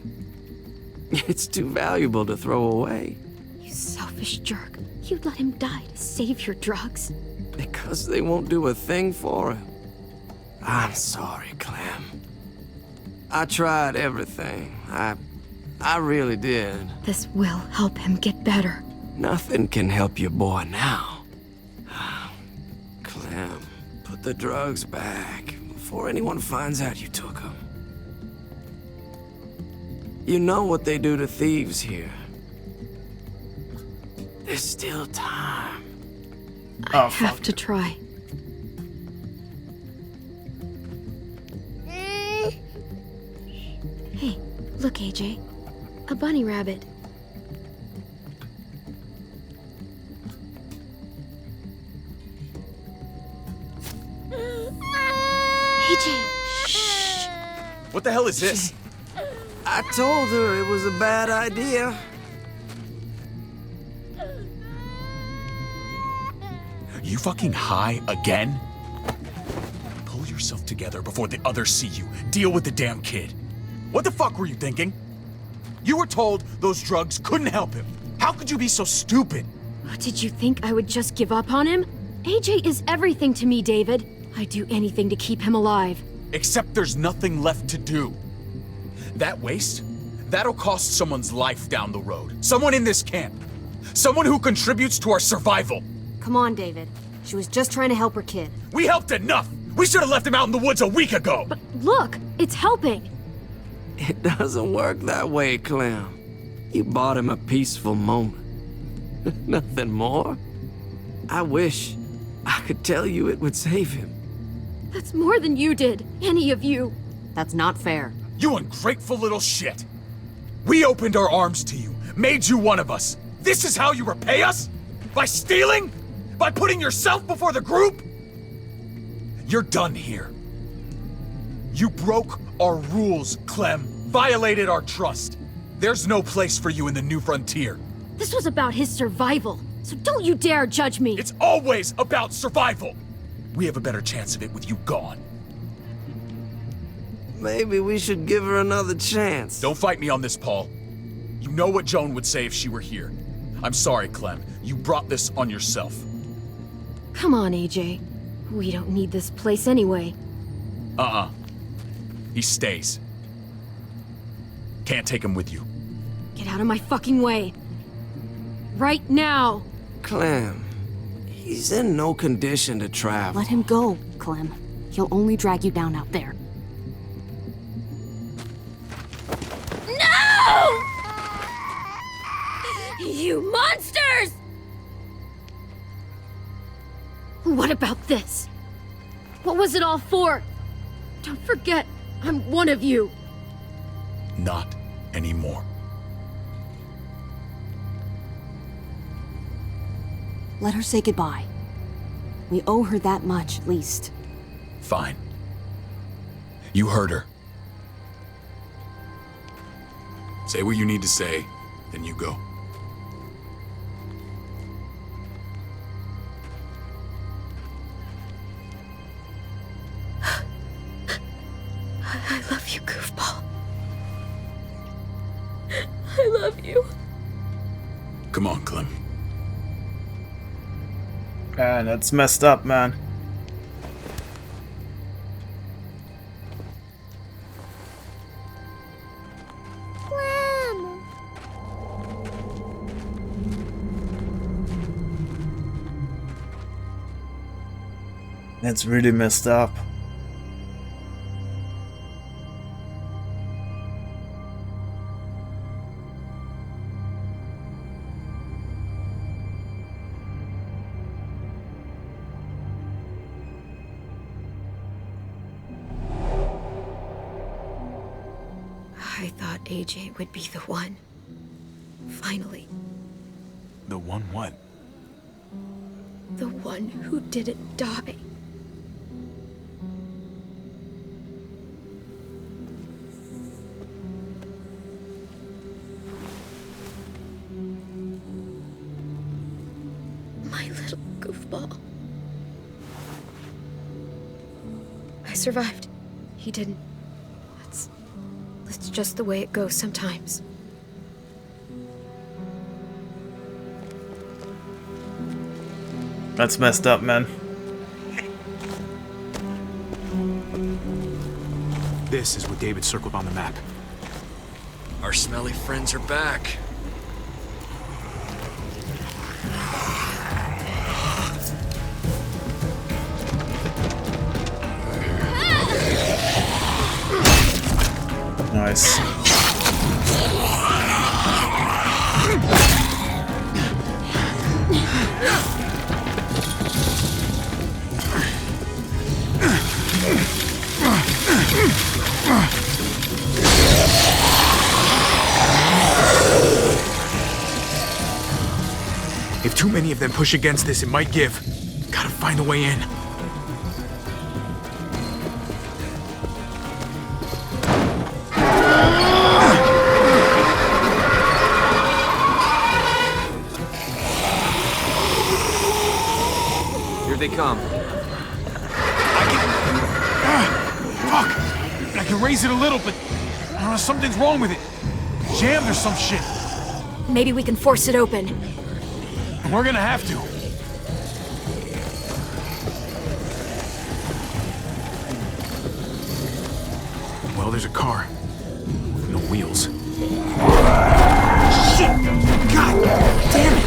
It's too valuable to throw away. You selfish jerk. You'd let him die to save your drugs. Because they won't do a thing for him. I'm sorry, Clem. I tried everything. I really did. This will help him get better. Nothing can help your boy now. Clem, put the drugs back before anyone finds out you took them. You know what they do to thieves here. There's still time. I have to try. Hey, look, AJ. A bunny rabbit. AJ, shh. What the hell is this? I told her it was a bad idea. You fucking high again? Pull yourself together before the others see you. Deal with the damn kid. What the fuck were you thinking? You were told those drugs couldn't help him. How could you be so stupid? Did you think I would just give up on him? AJ is everything to me, David. I'd do anything to keep him alive. Except there's nothing left to do. That waste, that'll cost someone's life down the road. Someone in this camp. Someone who contributes to our survival. Come on, David. She was just trying to help her kid. We helped enough! We should have left him out in the woods a week ago! But look, it's helping. It doesn't work that way, Clem. You bought him a peaceful moment. Nothing more. I wish I could tell you it would save him. That's more than you did, any of you. That's not fair. You ungrateful little shit! We opened our arms to you, made you one of us. This is how you repay us? By stealing? By putting yourself before the group? You're done here. You broke our rules, Clem. Violated our trust. There's no place for you in the New Frontier. This was about his survival, so don't you dare judge me. It's always about survival. We have a better chance of it with you gone. Maybe we should give her another chance. Don't fight me on this, Paul. You know what Joan would say if she were here. I'm sorry, Clem. You brought this on yourself. Come on, AJ. We don't need this place anyway. He stays. Can't take him with you. Get out of my fucking way. Right now. Clem, he's in no condition to travel. Let him go, Clem. He'll only drag you down out there. No! You monsters! What about this? What was it all for? Don't forget, I'm one of you. Not anymore. Let her say goodbye. We owe her that much, at least. Fine. You heard her. Say what you need to say, then you go. I love you, goofball. I love you. Come on, Clem. Man, that's messed up, man. That's really messed up. I thought AJ would be the one. Finally. The one what? The one who didn't die. My little goofball. I survived. He didn't. That's just the way it goes sometimes. That's messed up, man. This is what David circled on the map. Our smelly friends are back. Nice. If too many of them push against this, it might give. Gotta find a way in. can raise it a little, but I don't know, something's wrong with it. Jammed or some shit. Maybe we can force it open. And we're gonna have to. Well, there's a car. With no wheels. Shit! God damn it!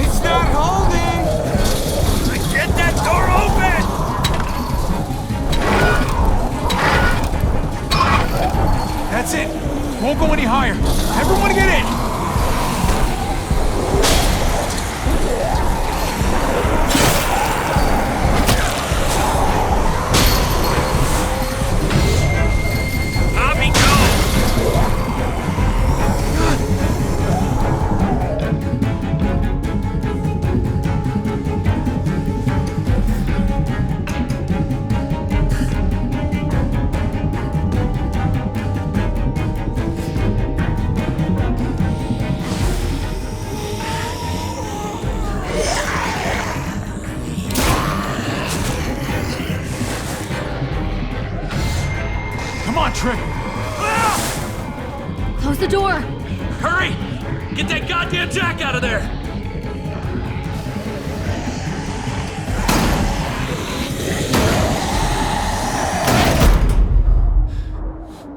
It's not holding! Get that door open! That's it. Won't go any higher. Everyone get in! Bobby, Come on, Tripp. Close the door! Hurry! Get that goddamn jack out of there!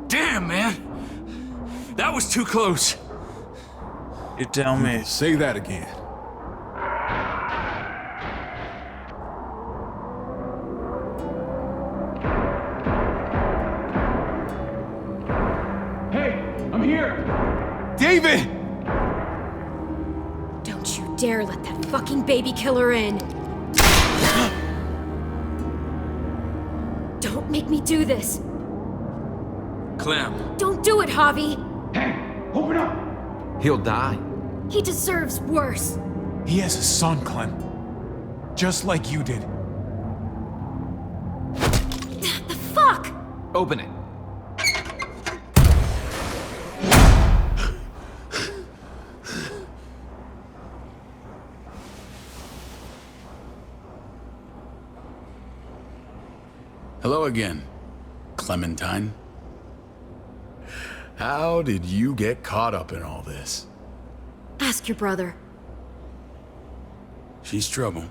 Damn, man! That was too close. You tell me. Say that again. I'm here! David! Don't you dare let that fucking baby killer in! Don't make me do this! Clem. Don't do it, Javi! Open up! He'll die. He deserves worse! He has a son, Clem. Just like you did. The fuck?! Open it. Hello again, Clementine. How did you get caught up in all this? Ask your brother. She's trouble.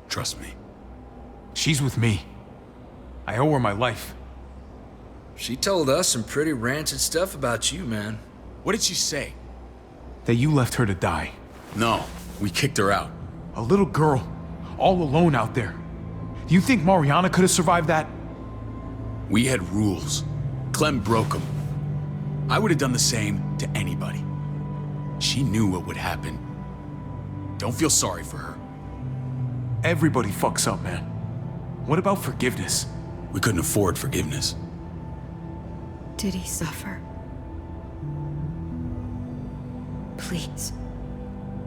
Trust me. She's with me. I owe her my life. She told us some pretty rancid stuff about you, man. What did she say? That you left her to die. No, we kicked her out. A little girl, all alone out there. Do you think Mariana could have survived that? We had rules. Clem broke them. I would have done the same to anybody. She knew what would happen. Don't feel sorry for her. Everybody fucks up, man. What about forgiveness? We couldn't afford forgiveness. Did he suffer? Please.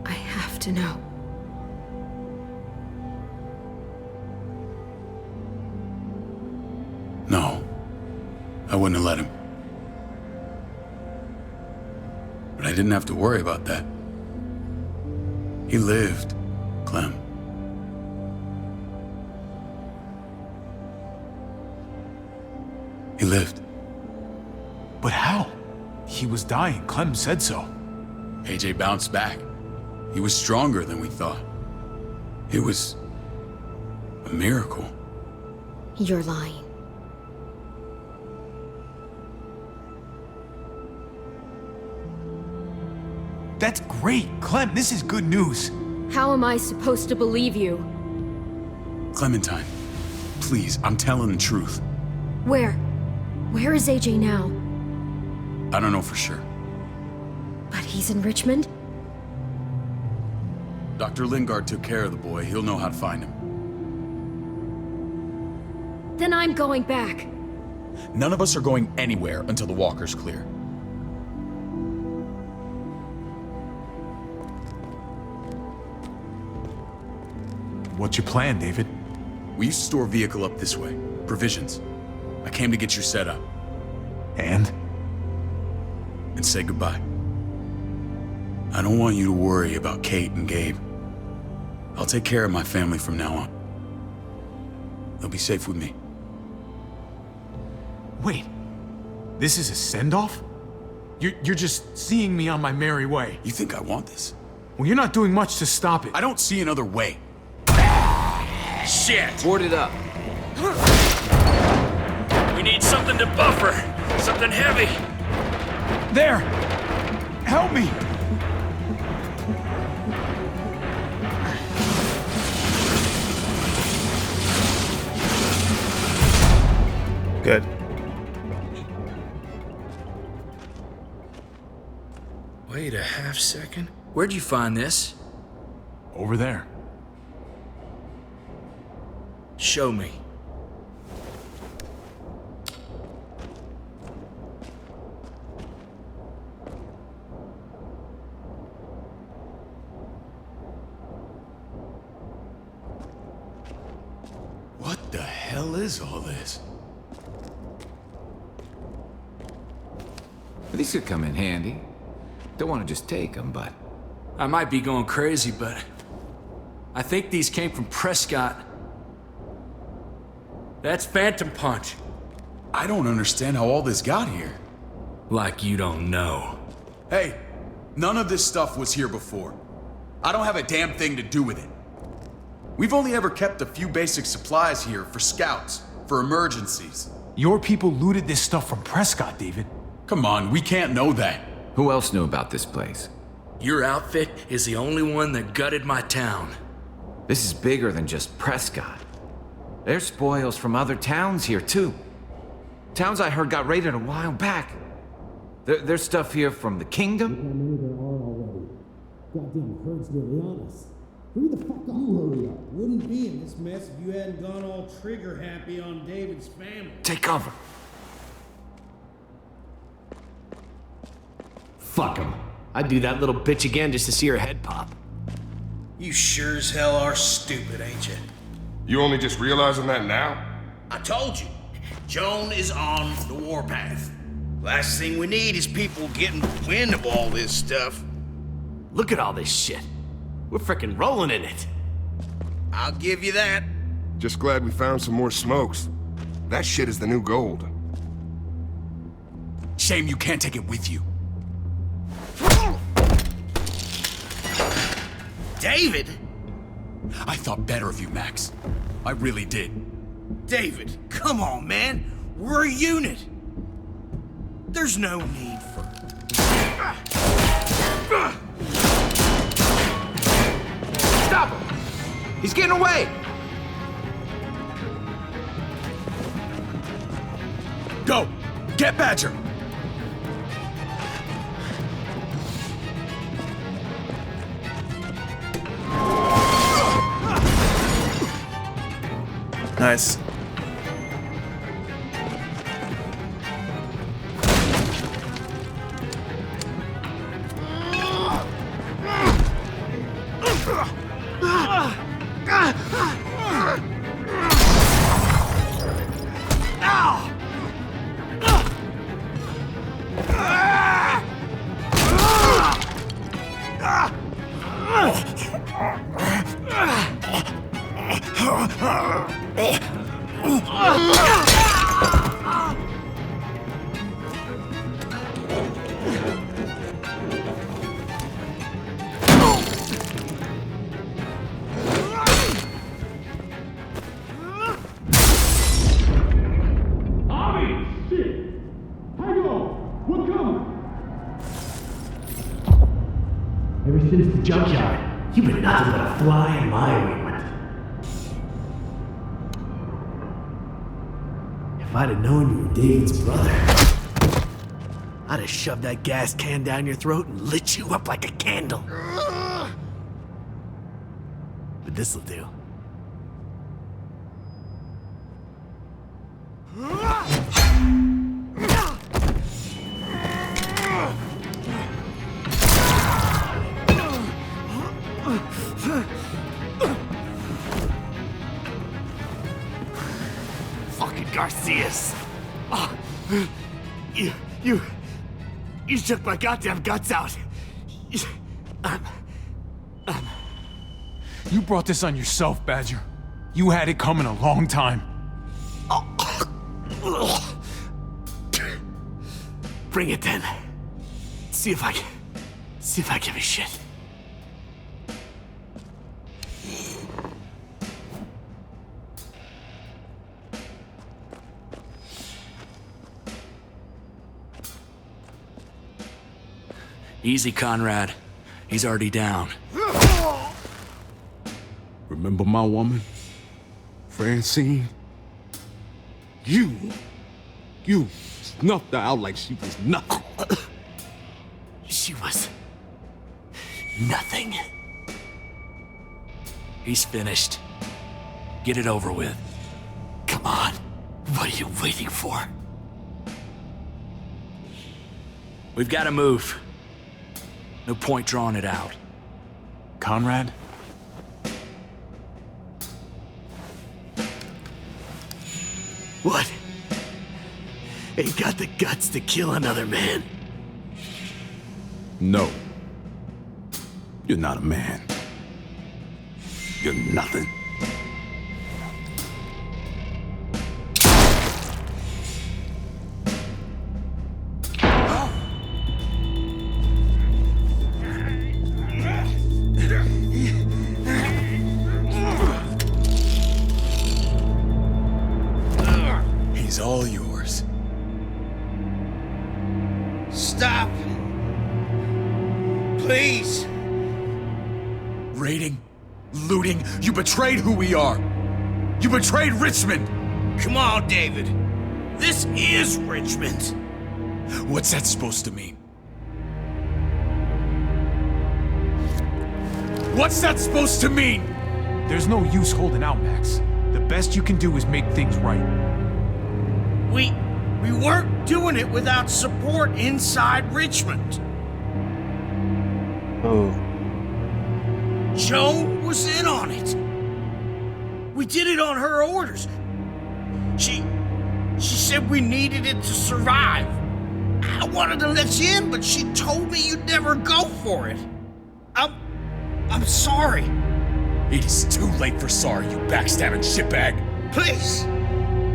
I have to know. No. I wouldn't have let him. But I didn't have to worry about that. He lived, Clem. He lived. But how? He was dying. Clem said so. AJ bounced back. He was stronger than we thought. It was a miracle. You're lying. That's great. Clem, this is good news. How am I supposed to believe you? Clementine, please, I'm telling the truth. Where? Where is AJ now? I don't know for sure. But he's in Richmond? Dr. Lingard took care of the boy. He'll know how to find him. Then I'm going back. None of us are going anywhere until the walker's clear. What's your plan, David? We used to store a vehicle up this way. Provisions. I came to get you set up. And say goodbye. I don't want you to worry about Kate and Gabe. I'll take care of my family from now on. They'll be safe with me. Wait, this is a send-off? You're just seeing me on my merry way. You think I want this? Well, you're not doing much to stop it. I don't see another way. Shit! Board it up. We need something to buffer. Something heavy. There! Help me! Good. Wait a half second. Where'd you find this? Over there. Show me. What the hell is all this? These could come in handy. Don't want to just take them, but... I might be going crazy, but... I think these came from Prescott. That's Phantom Punch. I don't understand how all this got here. Like you don't know. Hey, none of this stuff was here before. I don't have a damn thing to do with it. We've only ever kept a few basic supplies here for scouts, for emergencies. Your people looted this stuff from Prescott, David. Come on, we can't know that. Who else knew about this place? Your outfit is the only one that gutted my town. This is bigger than just Prescott. There's spoils from other towns here, too. Towns I heard got raided a while back. There's stuff here from the kingdom. Goddamn herd's really on us. Hurry the fuck up. You hurry up. Wouldn't be in this mess if you hadn't gone all trigger happy on David's family. Take cover. Fuck him. I'd do that little bitch again just to see her head pop. You sure as hell are stupid, ain't you? You only just realizing that now? I told you. Joan is on the warpath. Last thing we need is people getting wind of all this stuff. Look at all this shit. We're frickin' rolling in it. I'll give you that. Just glad we found some more smokes. That shit is the new gold. Shame you can't take it with you. David? I thought better of you, Max. I really did. David, come on, man. We're a unit. There's no need for... Stop him! He's getting away! Go! Get Badger! Nice. Ever since the junkyard, you've been nothing but a fly in my ointment. If I'd have known you were David's brother, I'd have shoved that gas can down your throat and lit you up like a candle. But this'll do. Garcias. Oh, you took my goddamn guts out. You brought this on yourself, Badger. You had it coming a long time. Bring it then. See if I give a shit. Easy, Conrad. He's already down. Remember my woman? Francine? You snuffed her out like she was nothing. She was nothing. He's finished. Get it over with. Come on. What are you waiting for? We've got to move. No point drawing it out. Conrad? What? Ain't got the guts to kill another man. No. You're not a man. You're nothing. He's all yours. Stop! Please! Raiding, looting, you betrayed who we are. You betrayed Richmond. Come on, David. This is Richmond. What's that supposed to mean? What's that supposed to mean? There's no use holding out, Max. The best you can do is make things right. We weren't doing it without support inside Richmond. Oh. Joan was in on it. We did it on her orders. She said we needed it to survive. I wanted to let you in, but she told me you'd never go for it. I'm sorry. It is too late for sorry, you backstabbing shitbag. Please,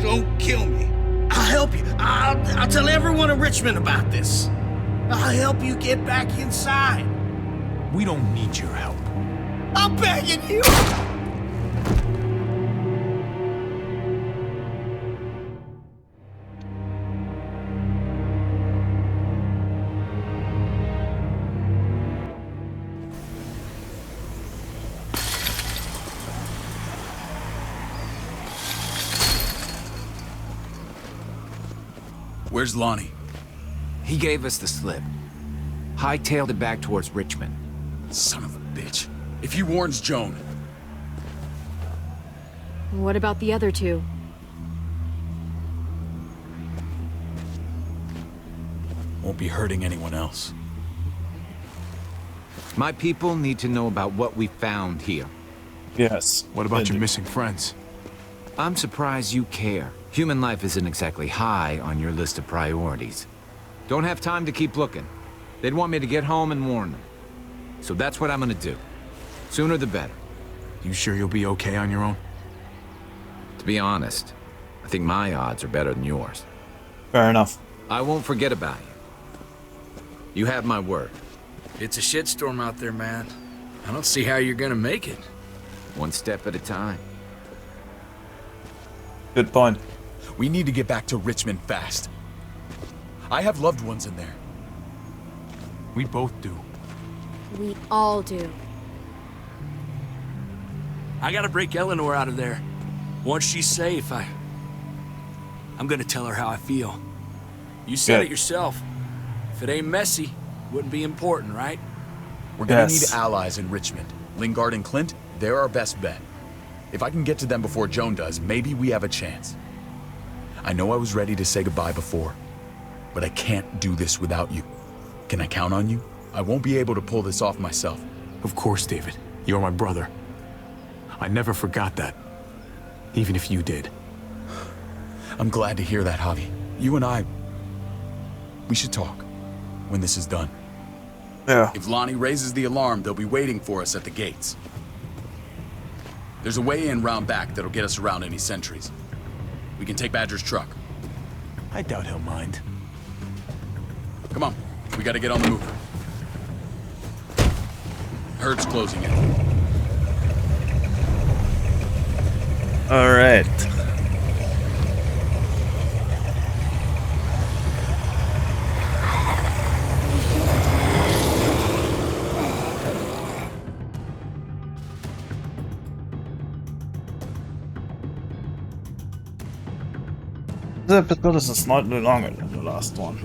don't kill me. I'll help you. I'll tell everyone in Richmond about this. I'll help you get back inside. We don't need your help. I'm begging you. Where's Lonnie? He gave us the slip. Hightailed it back towards Richmond. Son of a bitch. If he warns Joan... What about the other two? Won't be hurting anyone else. My people need to know about what we found here. Yes. What about your missing friends? I'm surprised you care. Human life isn't exactly high on your list of priorities. Don't have time to keep looking. They'd want me to get home and warn them. So that's what I'm gonna do. Sooner the better. You sure you'll be okay on your own? To be honest, I think my odds are better than yours. Fair enough. I won't forget about you. You have my word. It's a shitstorm out there, man. I don't see how you're gonna make it. One step at a time. Good point. We need to get back to Richmond fast. I have loved ones in there. We both do. We all do. I gotta break Eleanor out of there. Once she's safe, I'm gonna tell her how I feel. You said it yourself. If it ain't messy, wouldn't be important, right? We're gonna need allies in Richmond. Lingard and Clint, they're our best bet. If I can get to them before Joan does, maybe we have a chance. I know I was ready to say goodbye before, but I can't do this without you. Can I count on you? I won't be able to pull this off myself. Of course, David. You're my brother. I never forgot that. Even if you did. I'm glad to hear that, Javi. You and I, we should talk when this is done. Yeah. If Lonnie raises the alarm, they'll be waiting for us at the gates. There's a way in round back that'll get us around any sentries. We can take Badger's truck. I doubt he'll mind. Come on, we gotta get on the move. Herd's closing in. All right. This episode is slightly longer than the last one.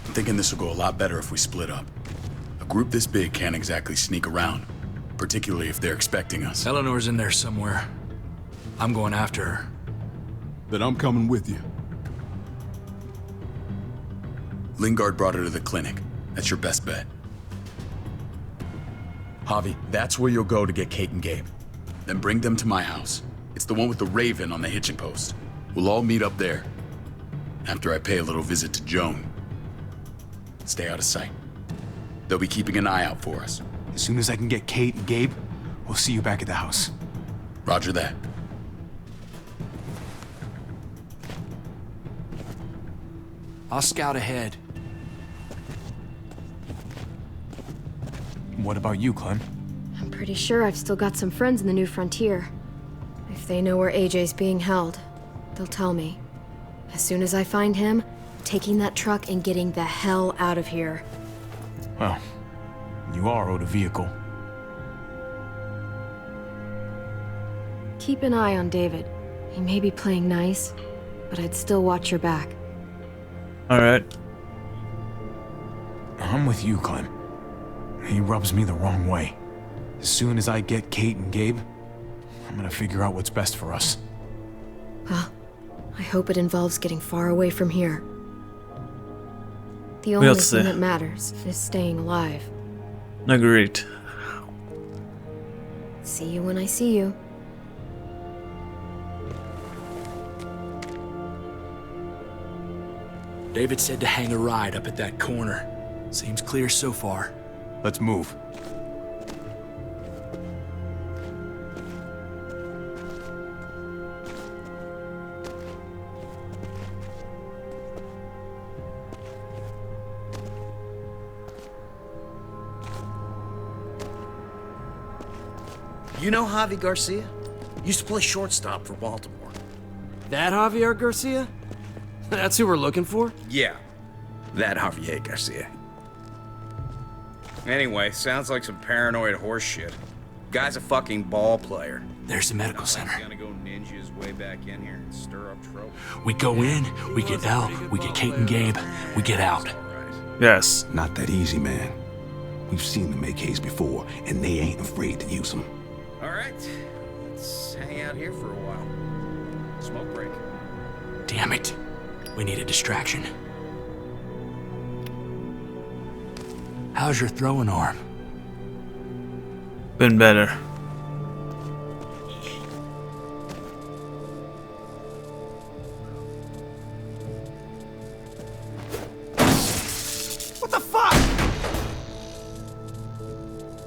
I'm thinking this will go a lot better if we split up. A group this big can't exactly sneak around, particularly if they're expecting us. Eleanor's in there somewhere. I'm going after her. Then I'm coming with you. Lingard brought her to the clinic. That's your best bet. Javi, that's where you'll go to get Kate and Gabe. Then bring them to my house. It's the one with the raven on the hitching post. We'll all meet up there. After I pay a little visit to Joan. Stay out of sight. They'll be keeping an eye out for us. As soon as I can get Kate and Gabe, we'll see you back at the house. Roger that. I'll scout ahead. What about you, Clem? I'm pretty sure I've still got some friends in the New Frontier. If they know where AJ's being held, they'll tell me. As soon as I find him, I'm taking that truck and getting the hell out of here. Well, you are owed a vehicle. Keep an eye on David. He may be playing nice, but I'd still watch your back. Alright. I'm with you, Clem. He rubs me the wrong way. As soon as I get Kate and Gabe, I'm gonna figure out what's best for us. Well, I hope it involves getting far away from here. The We'll only see. thing that matters is staying alive. Agreed. See you when I see you. David said to hang a ride up at that corner. Seems clear so far. Let's move. You know Javi Garcia? Used to play shortstop for Baltimore. That Javier Garcia? That's who we're looking for? Yeah, that Javier Garcia. Anyway, sounds like some paranoid horse shit. Guy's a fucking ball player. There's the medical center. He's gonna go ninja his way back in here and stir up trouble. We go in, we get Elle, we get Kate and Gabe, we get out. Yes. Not that easy, man. We've seen them AKs before, and they ain't afraid to use them. All right, let's hang out here for a while. Smoke break. Damn it. We need a distraction. How's your throwing arm? Been better. What the fuck?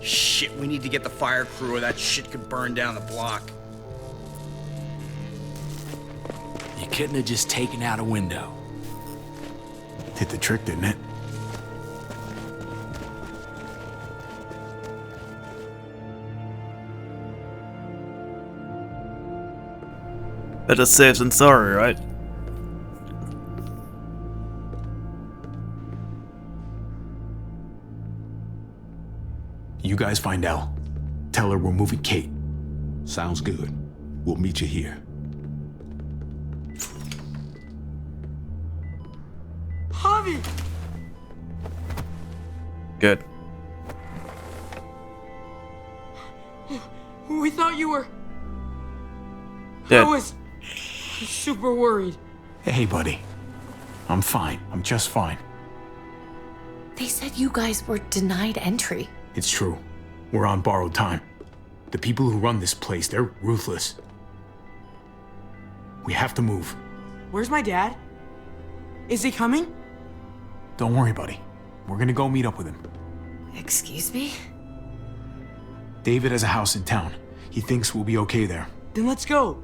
Shit, we need to get the fire crew or that shit could burn down the block. You couldn't have just taken out a window. Hit the trick, didn't it? Better safe than sorry, right? You guys find Elle. Tell her we're moving Kate. Sounds good. We'll meet you here. Javi! Good. We thought you were... Dead. I was super worried. Hey, buddy. I'm fine. I'm just fine. They said you guys were denied entry. It's true. We're on borrowed time. The people who run this place, they're ruthless. We have to move. Where's my dad? Is he coming? Don't worry, buddy. We're gonna go meet up with him. Excuse me? David has a house in town. He thinks we'll be okay there. Then let's go.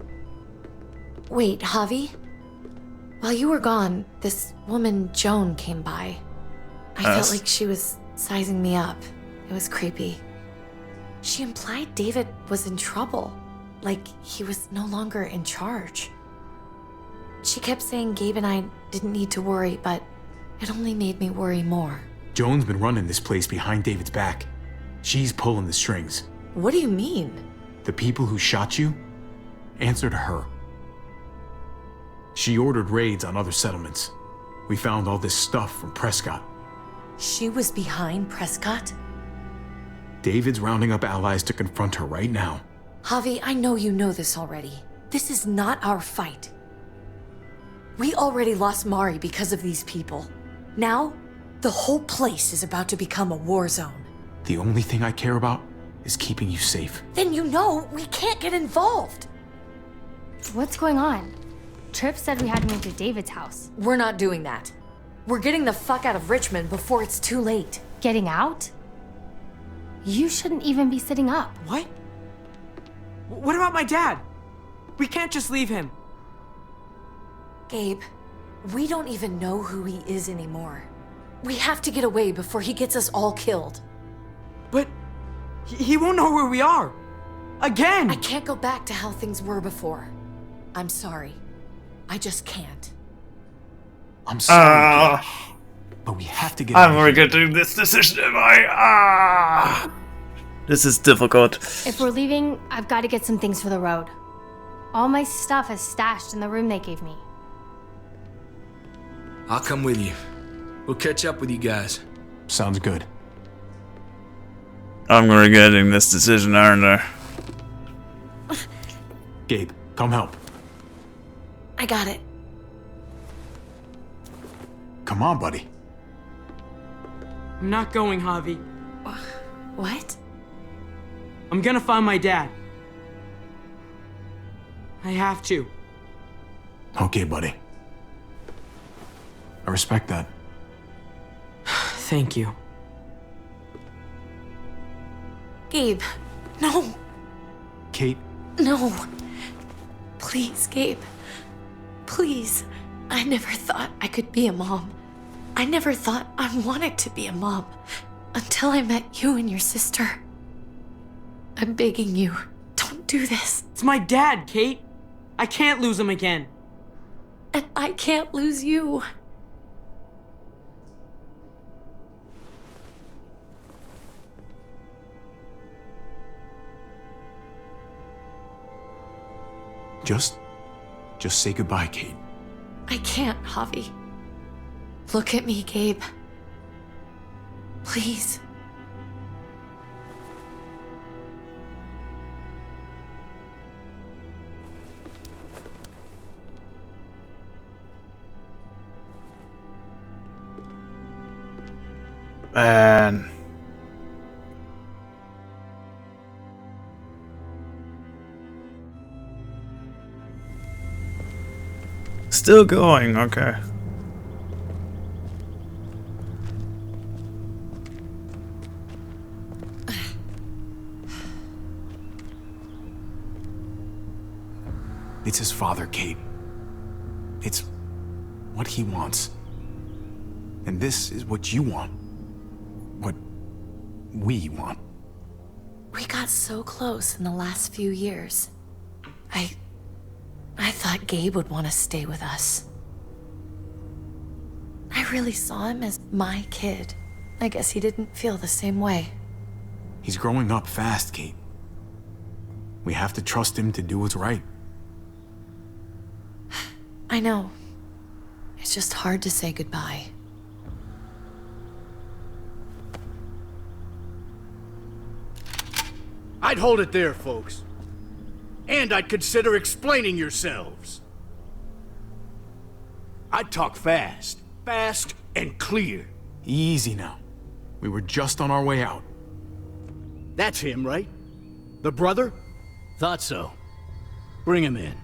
Wait, Javi? While you were gone, this woman, Joan, came by. I felt like she was sizing me up. It was creepy. She implied David was in trouble, like he was no longer in charge. She kept saying Gabe and I didn't need to worry, but it only made me worry more. Joan's been running this place behind David's back. She's pulling the strings. What do you mean? The people who shot you answer to her. She ordered raids on other settlements. We found all this stuff from Prescott. She was behind Prescott? David's rounding up allies to confront her right now. Javi, I know you know this already. This is not our fight. We already lost Mari because of these people. Now, the whole place is about to become a war zone. The only thing I care about is keeping you safe. Then you know we can't get involved. What's going on? Tripp said we had to move to David's house. We're not doing that. We're getting the fuck out of Richmond before it's too late. Getting out? You shouldn't even be sitting up. What? What about my dad? We can't just leave him. Gabe, we don't even know who he is anymore. We have to get away before he gets us all killed. But he won't know where we are. Again! I can't go back to how things were before. I'm sorry. I just can't. I'm sorry, Kate, but we have to get out I'm of here. regretting this decision, am I? This is difficult. If we're leaving, I've got to get some things for the road. All my stuff is stashed in the room they gave me. I'll come with you. We'll catch up with you guys. Sounds good. I'm regretting this decision, aren't I? Gabe, come help. I got it. Come on, buddy. I'm not going, Javi. What? I'm gonna find my dad. I have to. Okay, buddy. I respect that. Thank you. Gabe, no. Kate. No. Please, Gabe. Please. I never thought I could be a mom. I never thought I wanted to be a mom until I met you and your sister. I'm begging you, don't do this. It's my dad, Kate. I can't lose him again. And I can't lose you. Just say goodbye, Kate. I can't, Javi. Look at me, Gabe. Please. Man. Still going, okay. It's his father, Kate. It's what he wants. And this is what you want. What we want. We got so close in the last few years. I thought Gabe would want to stay with us. I really saw him as my kid. I guess he didn't feel the same way. He's growing up fast, Kate. We have to trust him to do what's right. I know. It's just hard to say goodbye. I'd hold it there, folks. And I'd consider explaining yourselves. I'd talk fast. Fast and clear. Easy now. We were just on our way out. That's him, right? The brother? Thought so. Bring him in.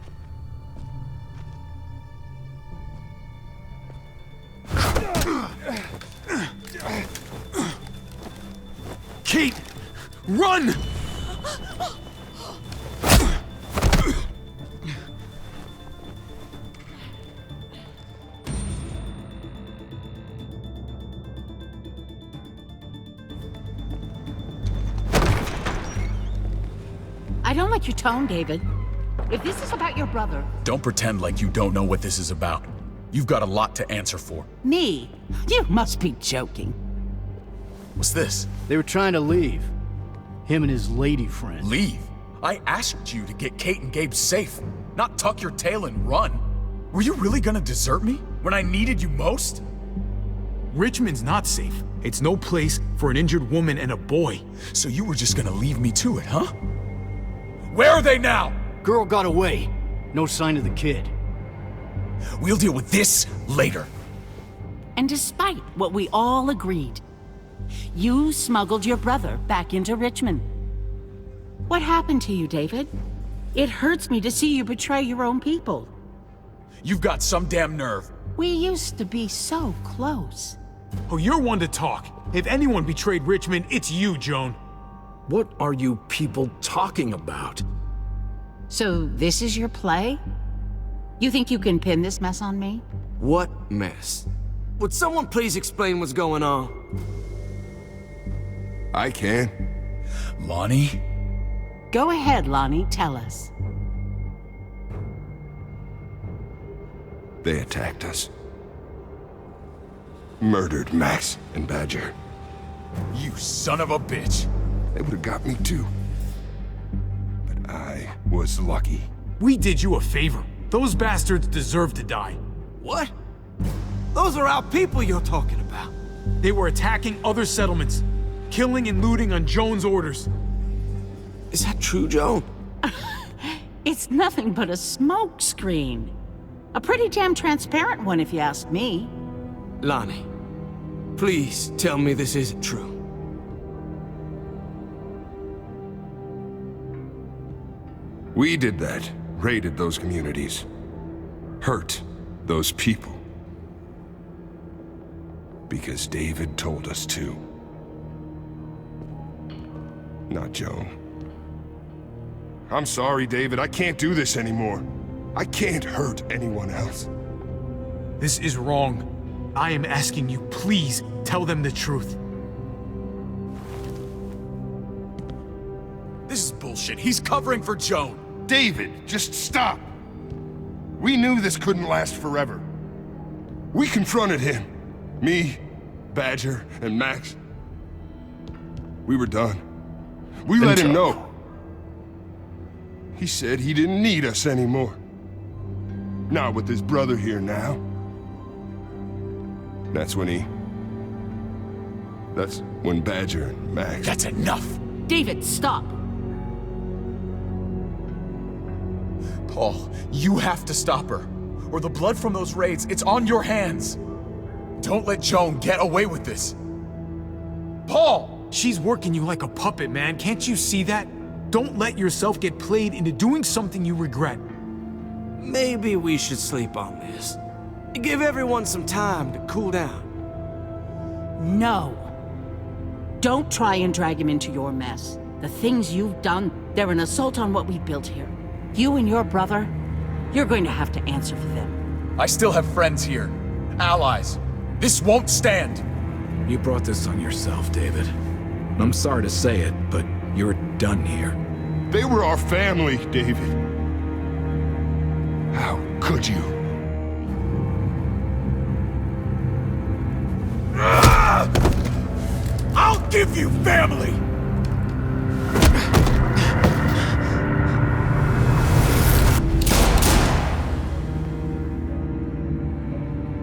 Kate! Run! I don't like your tone, David. If this is about your brother... Don't pretend like you don't know what this is about. You've got a lot to answer for. Me? You must be joking. What's this? They were trying to leave. Him and his lady friend. Leave? I asked you to get Kate and Gabe safe, not tuck your tail and run. Were you really gonna desert me when I needed you most? Richmond's not safe. It's no place for an injured woman and a boy. So you were just gonna leave me to it, huh? Where are they now? Girl got away. No sign of the kid. We'll deal with this later. And despite what we all agreed, you smuggled your brother back into Richmond. What happened to you, David? It hurts me to see you betray your own people. You've got some damn nerve. We used to be so close. Oh, you're one to talk. If anyone betrayed Richmond, it's you, Joan. What are you people talking about? So this is your play? You think you can pin this mess on me? What mess? Would someone please explain what's going on? I can. Lonnie? Go ahead, Lonnie, tell us. They attacked us. Murdered Max and Badger. You son of a bitch. They would have got me too. But I was lucky. We did you a favor. Those bastards deserve to die. What? Those are our people you're talking about. They were attacking other settlements, killing and looting on Joan's orders. Is that true, Joan? It's nothing but a smoke screen. A pretty damn transparent one, if you ask me. Lonnie, please tell me this isn't true. We did that. Raided those communities. Hurt those people. Because David told us to. Not Joan. I'm sorry, David. I can't do this anymore. I can't hurt anyone else. This is wrong. I am asking you, please tell them the truth. This is bullshit. He's covering for Joan. David, just stop. We knew this couldn't last forever. We confronted him. Me, Badger, and Max. We were done. We let him know. He said he didn't need us anymore. Not with his brother here now. That's when Badger and Max... That's enough! David, stop! Paul, you have to stop her. Or the blood from those raids, it's on your hands. Don't let Joan get away with this. Paul! She's working you like a puppet, man. Can't you see that? Don't let yourself get played into doing something you regret. Maybe we should sleep on this. Give everyone some time to cool down. No. Don't try and drag him into your mess. The things you've done, they're an assault on what we built here. You and your brother, you're going to have to answer for them. I still have friends here. Allies. This won't stand. You brought this on yourself, David. I'm sorry to say it, but you're done here. They were our family, David. How could you? I'll give you family!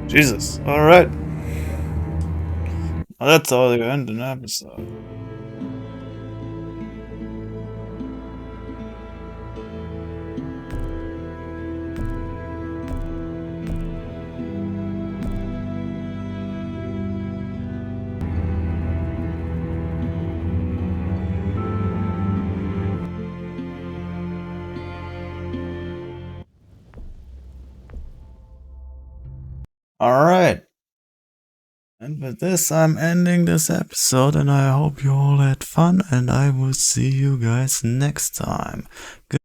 Jesus. Alright. Well, that's all the end of an episode. Alright. And with this, I'm ending this episode, and I hope you all had fun, and I will see you guys next time. Good